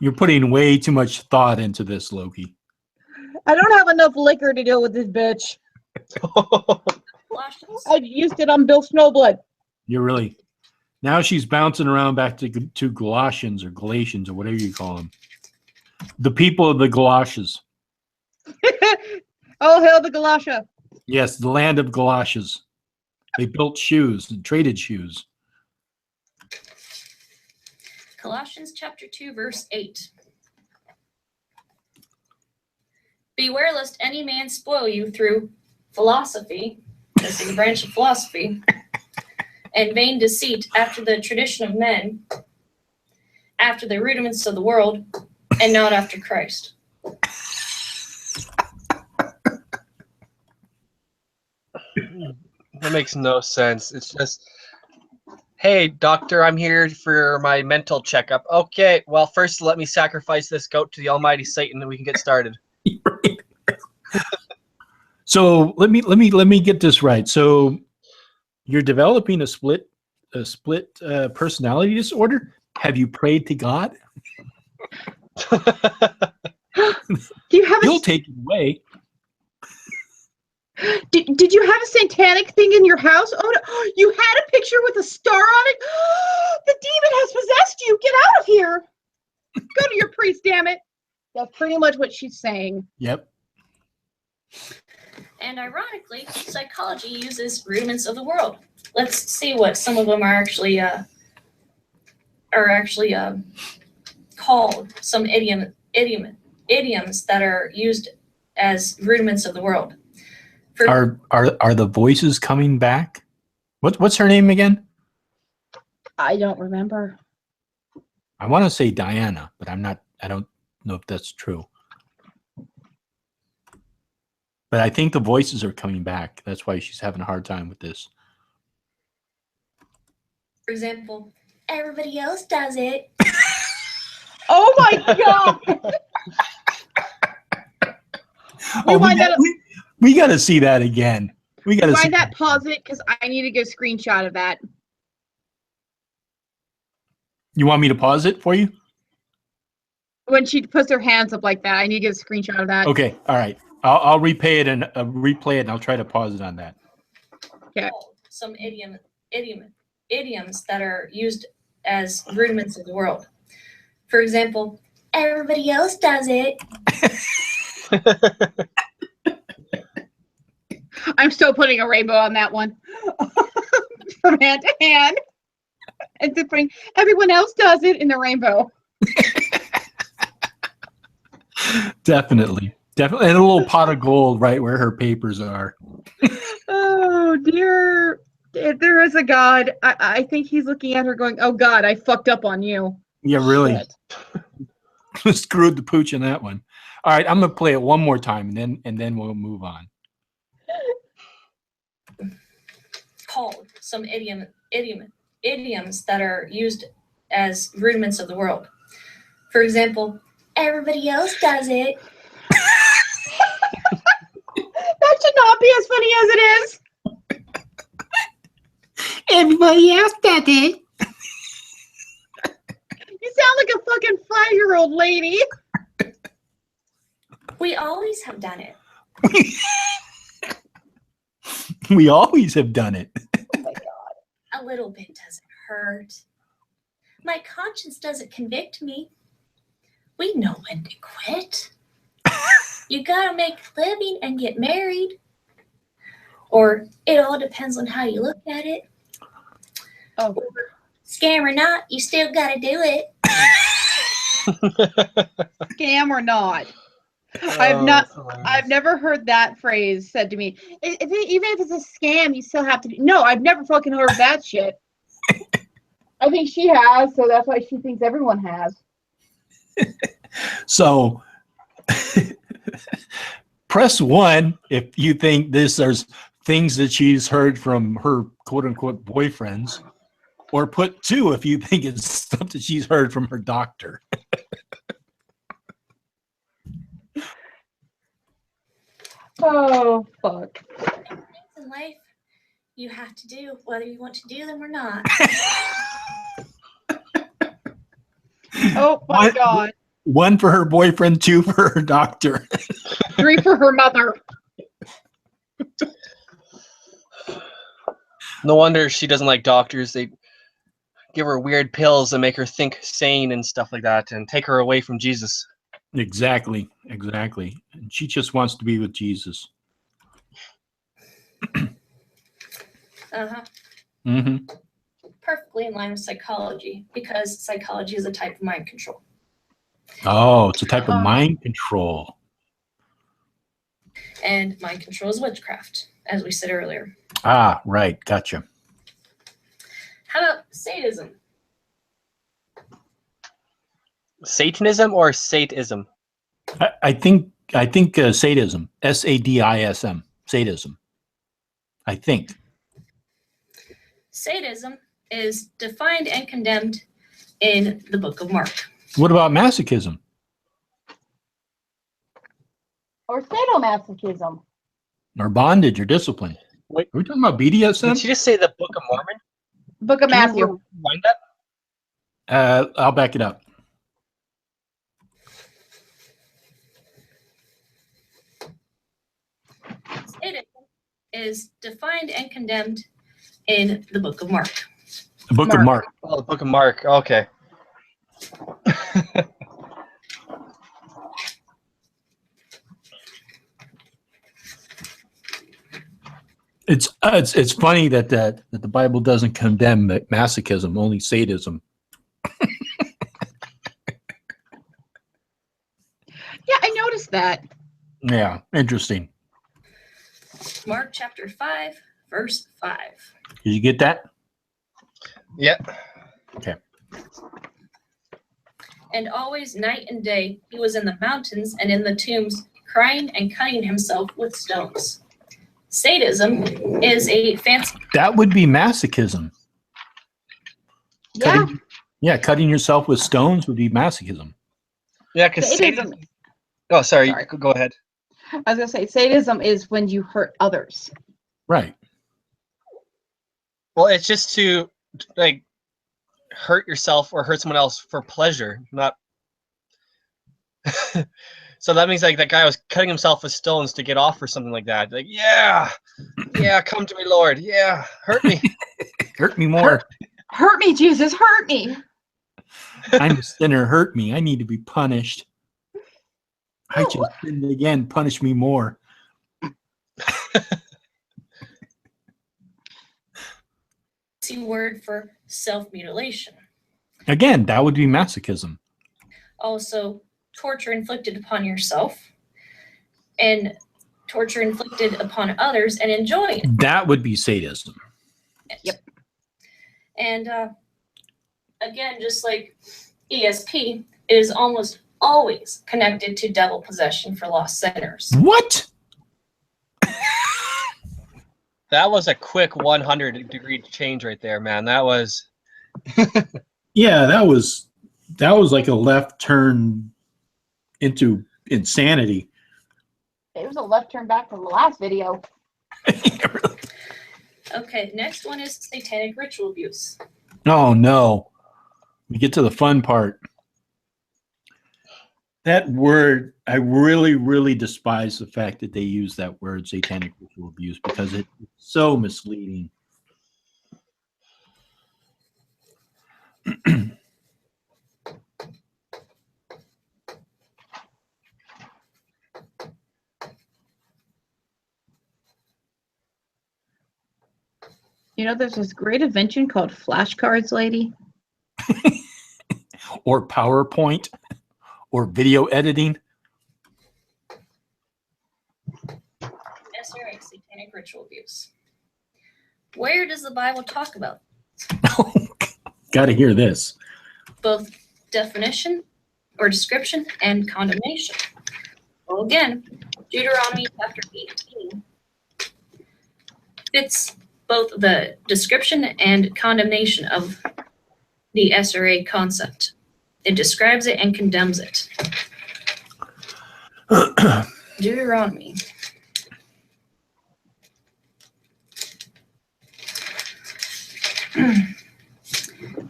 You're putting way too much thought into this, Loki. I don't have enough liquor to deal with this bitch. Colossians. I used it on Bill Snowblood. You're really... Now she's bouncing around back to Galatians or Galatians or whatever you call them. The people of the Galatians. Oh, hail the Galasha. Yes, the land of Galatians. They built shoes and traded shoes. Colossians chapter 2, verse 8. Beware lest any man spoil you through philosophy, this is a branch of philosophy, and vain deceit after the tradition of men, after the rudiments of the world, and not after Christ. That makes no sense. It's just, hey, doctor, I'm here for my mental checkup. Okay, well, first let me sacrifice this goat to the almighty Satan and we can get started. So let me get this right. So you're developing a split personality disorder. Have you prayed to God? Do you have He'll take it away. Did you have a satanic thing in your house? Oh no, you had a picture with a star on it. The demon has possessed you. Get out of here. Go to your priest, damn it. That's pretty much what she's saying. Yep. And ironically, psychology uses rudiments of the world. Let's see what some of them are actually called. Some idioms that are used as rudiments of the world. Are the voices coming back? What's her name again? I don't remember. I want to say Diana, but I don't know if that's true. But I think the voices are coming back. That's why she's having a hard time with this. For example, everybody else does it. Oh my god! We got to see that again. We got to see Rewind that, pause it, because I need to get a screenshot of that. You want me to pause it for you? When she puts her hands up like that, I need to get a screenshot of that. Okay, all right. I'll replay it and I'll try to pause it on that. Okay. Some idioms that are used as rudiments of the world. For example, everybody else does it. I'm still putting a rainbow on that one. From hand to hand. And to bring everyone else does it in the rainbow. Definitely. And a little pot of gold right where her papers are. Oh dear. If there is a God, I think he's looking at her going, oh God, I fucked up on you. Yeah, really. Shit. Screwed the pooch in that one. All right, I'm gonna play it one more time and then we'll move on. Called some idioms that are used as rudiments of the world. For example, everybody else does it. That should not be as funny as it is. Everybody else does it. You sound like a fucking 5-year-old lady. We always have done it. We always have done it. Oh my God. A little bit doesn't hurt. My conscience doesn't convict me. We know when to quit. You gotta make a living and get married. Or it all depends on how you look at it. Oh. Scam or not, you still gotta do it. Scam or not. I've never heard that phrase said to me. Even if it's a scam, you still have to do. No, I've never fucking heard that shit. I think she has, so that's why she thinks everyone has. So press 1 if you think there's things that she's heard from her quote unquote boyfriends, or put 2 if you think it's something she's heard from her doctor. Oh fuck. Things in life you have to do whether you want to do them or not. Oh my God. 1 for her boyfriend, 2 for her doctor. 3 for her mother. No wonder she doesn't like doctors. They give her weird pills and make her think sane and stuff like that and take her away from Jesus. Exactly. And she just wants to be with Jesus. Uh-huh. Mm-hmm. Perfectly in line with psychology, because psychology is a type of mind control. Oh, it's a type of mind control. And mind control is witchcraft, as we said earlier. Ah, right. Gotcha. How about sadism? Satanism or Satism? I think sadism. SADISM. Sadism. I think. Sadism is defined and condemned in the Book of Mark. What about masochism? Or sadomasochism. Or bondage or discipline? Wait. Are we talking about BDSM? Did she just say the Book of Mormon? Book of Can Matthew. you rewind that? I'll back it up. Sadism is defined and condemned in the Book of Mark. The Book of Mark. Oh, the Book of Mark. Okay. It's funny that the Bible doesn't condemn masochism, only sadism. Yeah, I noticed that. Yeah, interesting. Mark chapter 5, verse 5. Did you get that? Yep. Okay. And always night and day he was in the mountains and in the tombs, crying and cutting himself with stones. Sadism is a fancy. That would be masochism. Yeah. Yeah, cutting yourself with stones would be masochism. Yeah, because Sadism. Oh, sorry. Sorry. Go ahead. I was gonna say sadism is when you hurt others. Right. Well, it's just to like hurt yourself or hurt someone else for pleasure, not. So that means like that guy was cutting himself with stones to get off or something like that. Like, yeah, come to me, Lord. Yeah, hurt me. Hurt me more. Hurt me, Jesus, hurt me. I'm a sinner. Hurt me. I need to be punished. I No. just sinned again. Punish me more. Word for self-mutilation. Again, that would be masochism. Also, torture inflicted upon yourself and torture inflicted upon others and enjoying it. That would be sadism. Yep. And again, just like ESP, it is almost always connected to devil possession for lost sinners. What? That was a quick 100-degree change right there, man. That was. Yeah, that was like a left turn into insanity. It was a left turn back from the last video. Okay, next one is satanic ritual abuse. Oh no. We get to the fun part. That word, I really, really despise the fact that they use that word, satanic ritual abuse, because it's so misleading. You know, there's this great invention called flashcards, lady. Or PowerPoint, or video editing. SRA, satanic ritual abuse. Where does the Bible talk about Got to hear this. both definition or description and condemnation? Well, again, Deuteronomy chapter 18 fits both the description and condemnation of the SRA concept. It describes it and condemns it. Deuteronomy.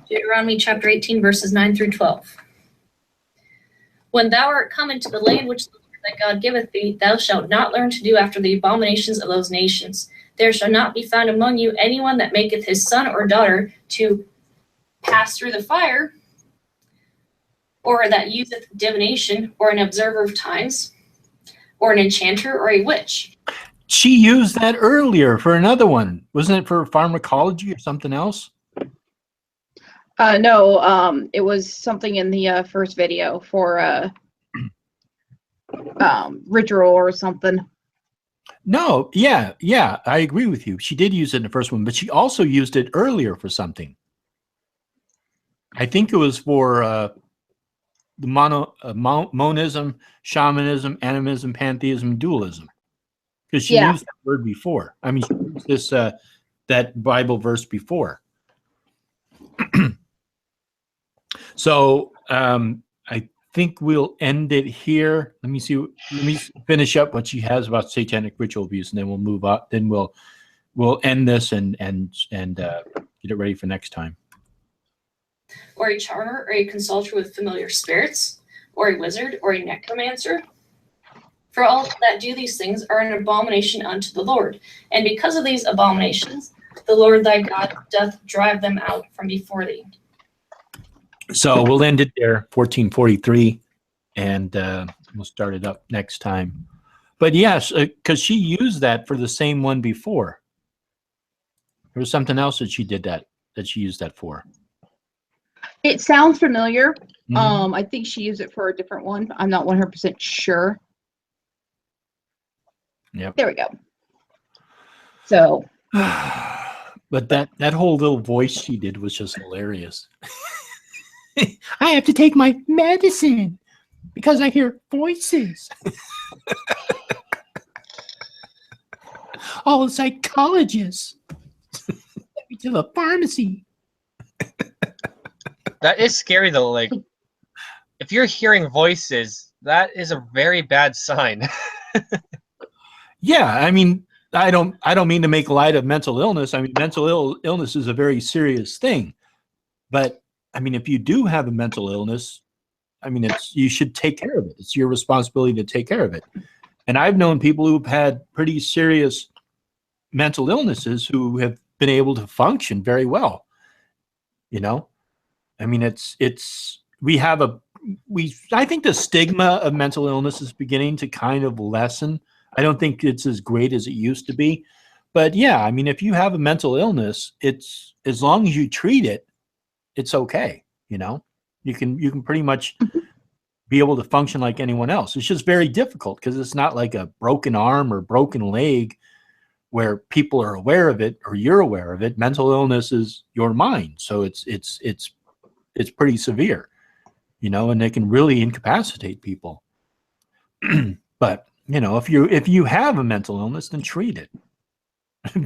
Deuteronomy chapter 18, verses 9 through 12. When thou art come into the land which the Lord thy God giveth thee, thou shalt not learn to do after the abominations of those nations. There shall not be found among you anyone that maketh his son or daughter to pass through the fire, or that useth divination, or an observer of times, or an enchanter, or a witch. She used that earlier for another one. Wasn't it for pharmacology or something else? No, it was something in the first video for ritual or something. No, yeah, I agree with you. She did use it in the first one, but she also used it earlier for something. I think it was for the monism, shamanism, animism, pantheism, dualism. Because she used that word before. I mean, she used this that Bible verse before. So I think we'll end it here. Let me see. Let me finish up what she has about satanic ritual abuse, and then we'll move up. Then we'll end this and get it ready for next time. Or a charmer, or a consulter with familiar spirits, or a wizard, or a necromancer. For all that do these things are an abomination unto the Lord. And because of these abominations, the Lord thy God doth drive them out from before thee. So we'll end it there, 1443, and we'll start it up next time. But yes, because she used that for the same one before. There was something else that she did that she used that for. It sounds familiar. Mm-hmm. I think she used it for a different one. I'm not 100% sure. Yep. There we go. So. But that whole little voice she did was just hilarious. I have to take my medicine because I hear voices. Oh, psychologists. Take me to the pharmacy. That is scary though. Like, if you're hearing voices, that is a very bad sign. Yeah, I mean, I don't mean to make light of mental illness. I mean, illness is a very serious thing. But I mean, if you do have a mental illness, I mean, you should take care of it. It's your responsibility to take care of it. And I've known people who've had pretty serious mental illnesses who have been able to function very well. You know, I mean, I think the stigma of mental illness is beginning to kind of lessen. I don't think it's as great as it used to be, but yeah, I mean, if you have a mental illness, it's as long as you treat it, it's okay. You know, you can pretty much be able to function like anyone else. It's just very difficult because it's not like a broken arm or broken leg where people are aware of it or you're aware of it. Mental illness is your mind, so it's pretty severe, you know, and it can really incapacitate people. But you know, if you have a mental illness, then treat it.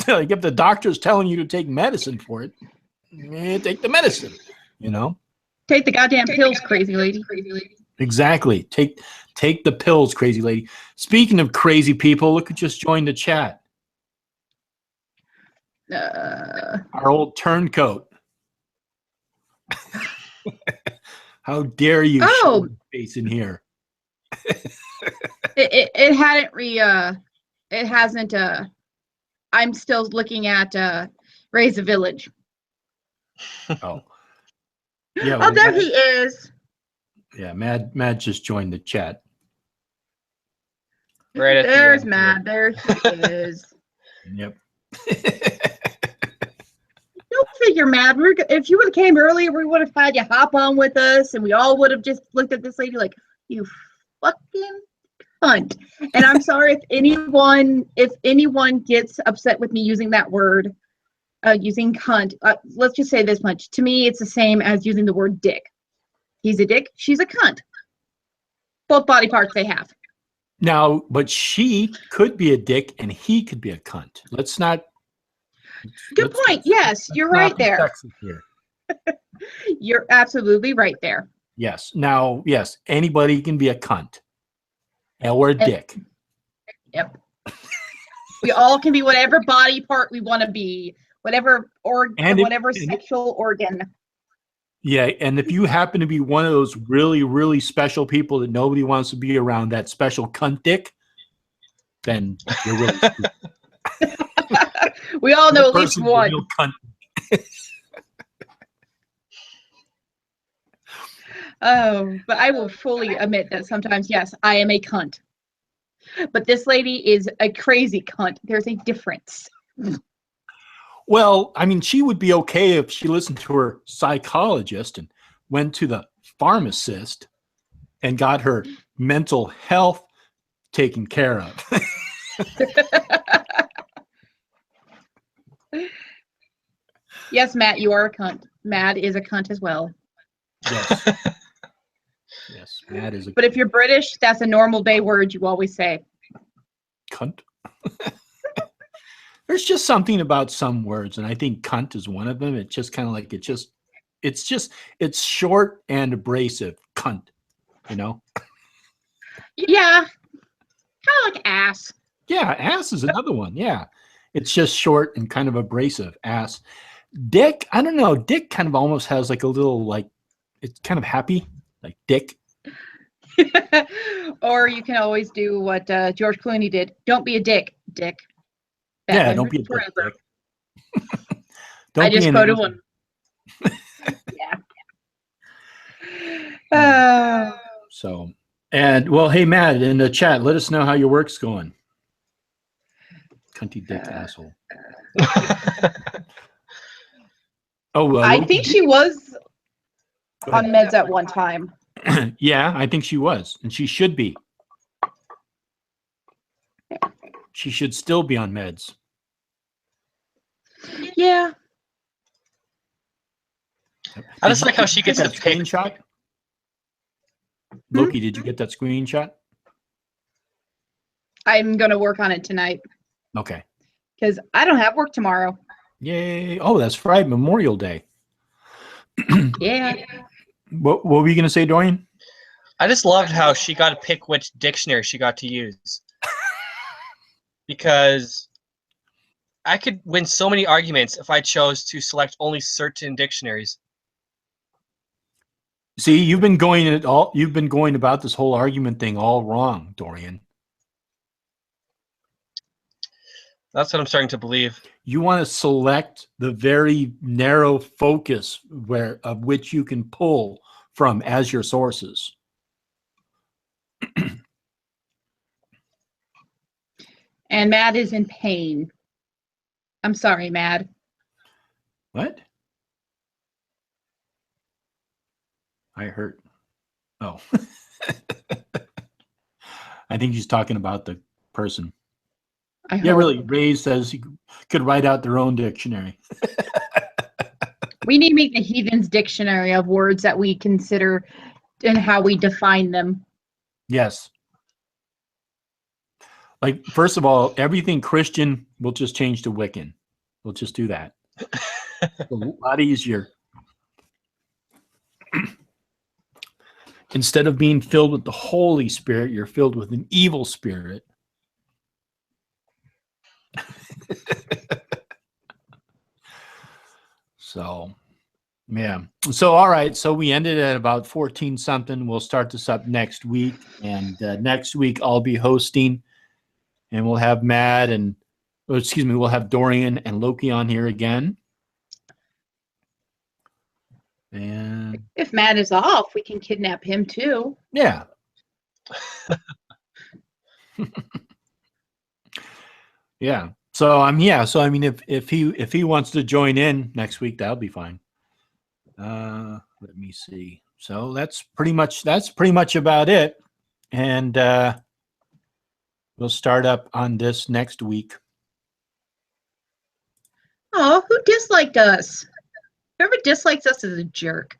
Like if the doctor's telling you to take medicine for it, take the medicine. You know, Take the goddamn pills, crazy lady. exactly. Take the pills, crazy lady. Speaking of crazy people, look who just joined the chat. Our old turncoat. How dare you show your face in here? It hadn't it hasn't I'm still looking at Raise a Village. Oh. Yeah. Oh, there he is. Yeah, Mad just joined the chat. Right at There's the Mad. There he is. Yep. You'll figure, Mad. If you would have came earlier, we would have had you hop on with us, and we all would have just looked at this lady like, you fucking cunt. And I'm sorry if anyone gets upset with me using that word, using cunt. Let's just say this much. To me, it's the same as using the word dick. He's a dick. She's a cunt. Both body parts they have. Now, but she could be a dick and he could be a cunt. Let's not. Good point. Yes, you're right there. Sexist here. You're absolutely right there. Yes. Now, yes, anybody can be a cunt or a dick. Yep. We all can be whatever body part we want to be, whatever sexual organ. Yeah, and if you happen to be one of those really, really special people that nobody wants to be around, that special cunt dick, then you're really stupid. We all know at least one. Cunt. Oh, but I will fully admit that sometimes, yes, I am a cunt. But this lady is a crazy cunt. There's a difference. Well, I mean, she would be okay if she listened to her psychologist and went to the pharmacist and got her mental health taken care of. Yes, Matt, you are a cunt. Mad is a cunt as well. Yes. Yes, Mad is a But if you're British, that's a normal day word you always say. cunt. There's just something about some words, and I think cunt is one of them. It's just kind of like it's short and abrasive. Cunt, you know? Yeah. Kind of like ass. Yeah, ass is another one. Yeah. It's just short and kind of abrasive. Ass. Dick, I don't know. Dick kind of almost has like a little like it's kind of happy, like dick. Or you can always do what George Clooney did. Don't be a dick, Dick. Yeah, don't be a dick. Forever. Don't I just be quoted one. Yeah. So, and well, hey, Matt, in the chat, let us know how your work's going. Cunty dick asshole. Oh, I think she was on meds at one time. Yeah, I think she was, and she should be. She should still be on meds. Yeah. I just like how she gets that to pick. screenshot. Loki, did you get that screenshot? I'm going to work on it tonight Okay. because I don't have work tomorrow. Yay. Oh, that's Friday, Memorial Day. Yeah. What were you going to say, Dorian? I just loved how she got to pick which dictionary she got to use. Because I could win so many arguments if I chose to select only certain dictionaries. See, you've been going about this whole argument thing all wrong, Dorian. That's what I'm starting to believe. You want to select the very narrow focus of which you can pull from as your sources. And Mad is in pain. I'm sorry, Mad. What? I hurt. Oh. I think he's talking about the person. Yeah, really. Ray says he could write out their own dictionary. We need to make the Heathen's Dictionary of words that we consider and how we define them. Yes. Like, first of all, everything Christian, we'll just change to Wiccan. We'll just do that. A lot easier. Instead of being filled with the Holy Spirit, you're filled with an evil spirit. So, yeah. So, all right. So we ended at about 14 something. We'll start this up next week. And next week I'll be hosting. And we'll have we'll have Dorian and Loki on here again. And if Matt is off, we can kidnap him too. Yeah. Yeah. So I mean if he wants to join in next week, that'll be fine. Let me see. So that's pretty much about it. And we'll start up on this next week. Oh, who disliked us? Whoever dislikes us is a jerk.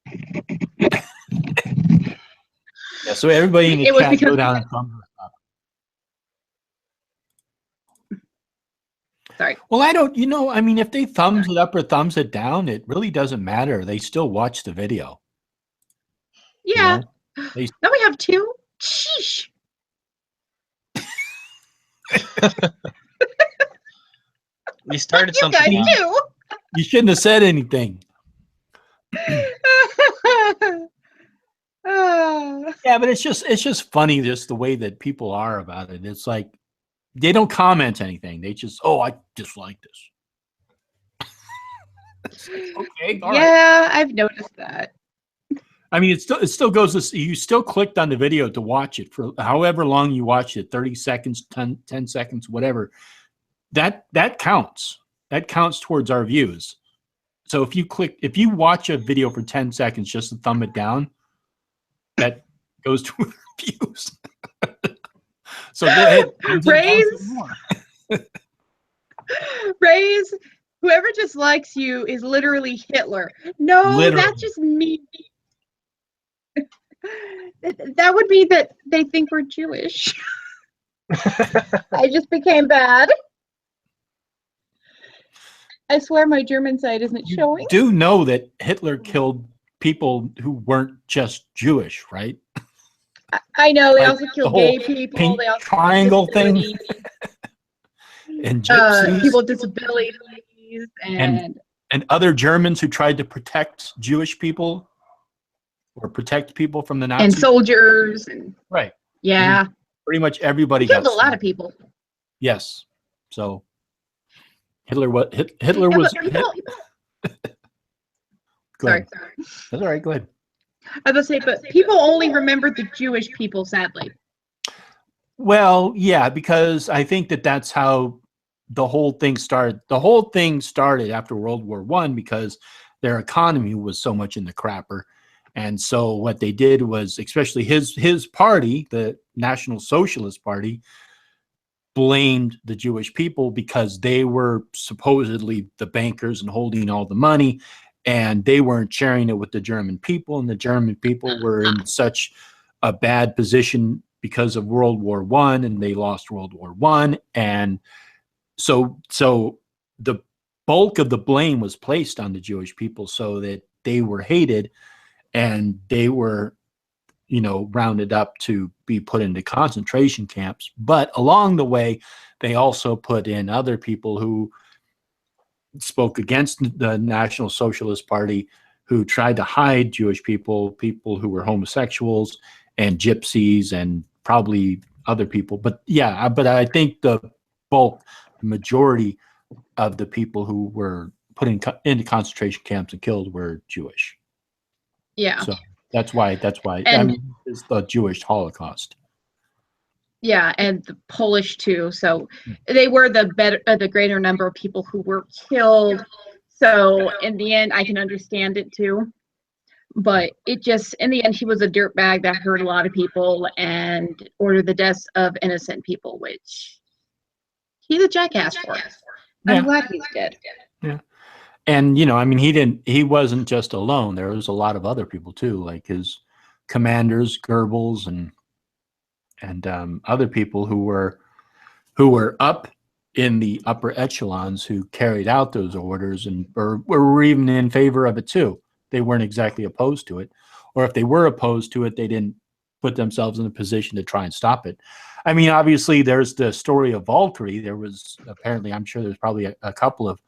Yeah, so everybody in the chat go down and thumbs up. Sorry. Well, I don't, I mean, if they thumbs it up or thumbs it down, it really doesn't matter. They still watch the video. Yeah. Now we have two. Sheesh. We started you something. You guys do. You shouldn't have said anything. Yeah, but it's just funny just the way that people are about it. It's like they don't comment anything. They just, I dislike this. Okay, all yeah, right. I've noticed that. I mean, it still goes this. You still clicked on the video to watch it for however long you watched it, 30 seconds, 10 seconds, whatever. That counts. That counts towards our views. So if you watch a video for 10 seconds just to thumb it down, that goes to our views. So go ahead. Raise, whoever dislikes you is literally Hitler. No, Literally. That's just me. That would be that they think we're Jewish. I just became bad. I swear my German side isn't showing. You do know that Hitler killed people who weren't just Jewish, right? I know. They Like also killed gay people. Pink They also triangle thing. And gypsies. People with disabilities and other Germans who tried to protect Jewish people or protect people from the Nazis. And soldiers. And, right. Yeah. And pretty much everybody killed a lot of people. Yes. So Hitler was. Sorry. That's all right. Go ahead. I was going to say, but people only remember the Jewish people, sadly. Well, yeah, because I think that's how the whole thing started. The whole thing started after World War I because their economy was so much in the crapper. And so what they did was, especially his party, the National Socialist Party, blamed the Jewish people because they were supposedly the bankers and holding all the money, and they weren't sharing it with the German people, and the German people were in such a bad position because of World War I, and they lost World War I, and so the bulk of the blame was placed on the Jewish people, so that they were hated, and they were, rounded up to be put into concentration camps. But along the way, they also put in other people who spoke against the National Socialist Party, who tried to hide Jewish people who were homosexuals and gypsies and probably other people. But yeah, but I think the majority of the people who were put into concentration camps and killed were Jewish. Yeah. So that's why And it's the Jewish Holocaust. yeah, and the Polish too. So they were the greater number of people who were killed. So in the end, I can understand it too. But it just, in the end, he was a dirtbag that hurt a lot of people and ordered the deaths of innocent people, which he's a jackass for. I'm glad he's dead. Yeah. And, he wasn't just alone. There was a lot of other people too, like his commanders, Goebbels, and other people who were up in the upper echelons who carried out those orders and were even in favor of it too. They weren't exactly opposed to it, or if they were opposed to it, they didn't put themselves in a position to try and stop it. I mean, obviously, there's the story of Valkyrie. There was apparently, I'm sure there's probably a couple of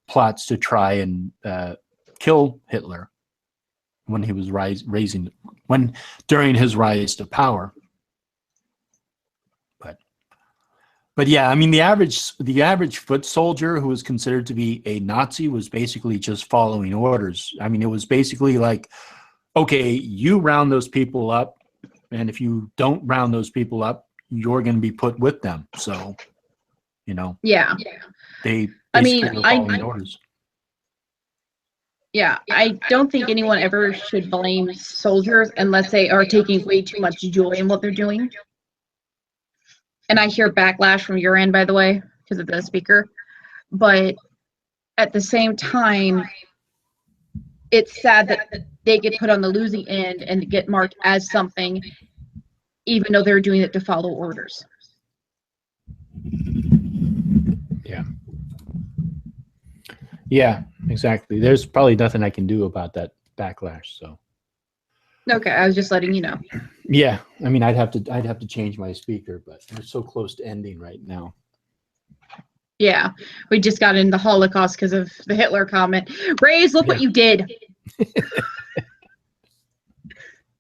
plots to try and kill Hitler when he was during his rise to power. But yeah, I mean, the average foot soldier who was considered to be a Nazi was basically just following orders. I mean, it was basically like, okay, you round those people up, and if you don't round those people up, you're going to be put with them. So, Yeah. They I mean, basically were following orders. Yeah, I don't think anyone ever should blame soldiers unless they are taking way too much joy in what they're doing. And I hear backlash from your end, by the way, because of the speaker. But at the same time, it's sad that they get put on the losing end and get marked as something, even though they're doing it to follow orders. Yeah. Yeah, exactly. There's probably nothing I can do about that backlash. So. Okay, I was just letting you know. Yeah, I mean, I'd have to change my speaker, but we're so close to ending right now. Yeah, we just got in the Holocaust because of the Hitler comment. Rays, look what you did.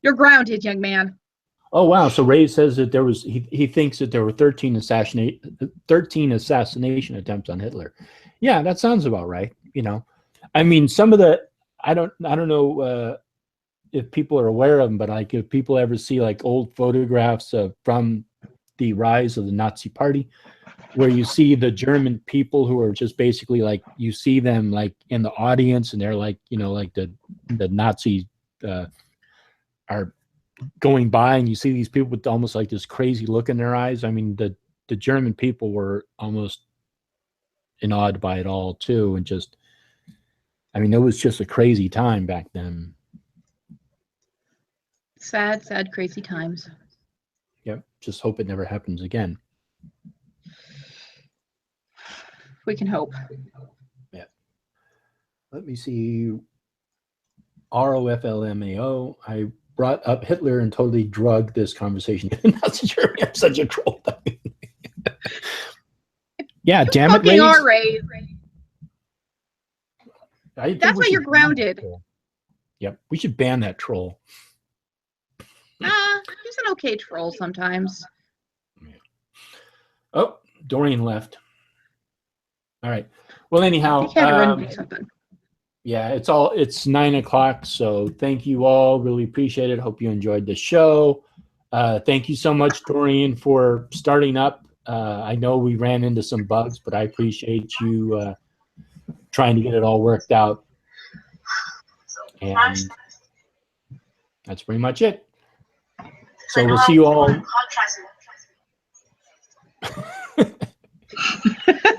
You're grounded, young man. Oh wow! So Ray says that he thinks that there were 13 assassination attempts on Hitler. Yeah, that sounds about right. I mean, some of the I don't know if people are aware of them, but like if people ever see like old photographs from the rise of the Nazi Party, where you see the German people who are just basically like, you see them like in the audience and they're like, like the Nazis are going by, and you see these people with almost like this crazy look in their eyes. I mean, the German people were almost awed by it all too. And just, I mean, it was just a crazy time back then. Sad, sad, crazy times. Yep. Just hope it never happens again. We can hope. Yeah. Let me see. ROFLMAO. I brought up Hitler and totally drugged this conversation. Nazi Germany. I'm such a troll. Yeah, damn it, Rays. Are, Rays. That's why you're grounded. Yep. We should ban that troll. He's an okay troll sometimes. Yeah. Oh, Dorian left. All right. Well, anyhow, yeah, it's 9:00. So thank you all. Really appreciate it. Hope you enjoyed the show. Thank you so much, Dorian, for starting up. I know we ran into some bugs, but I appreciate you trying to get it all worked out. And that's pretty much it. So we'll see you all.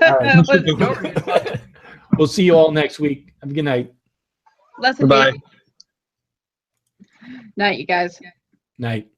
All right. We'll see you all next week. Have a good night. Bye. Night, you guys. Night.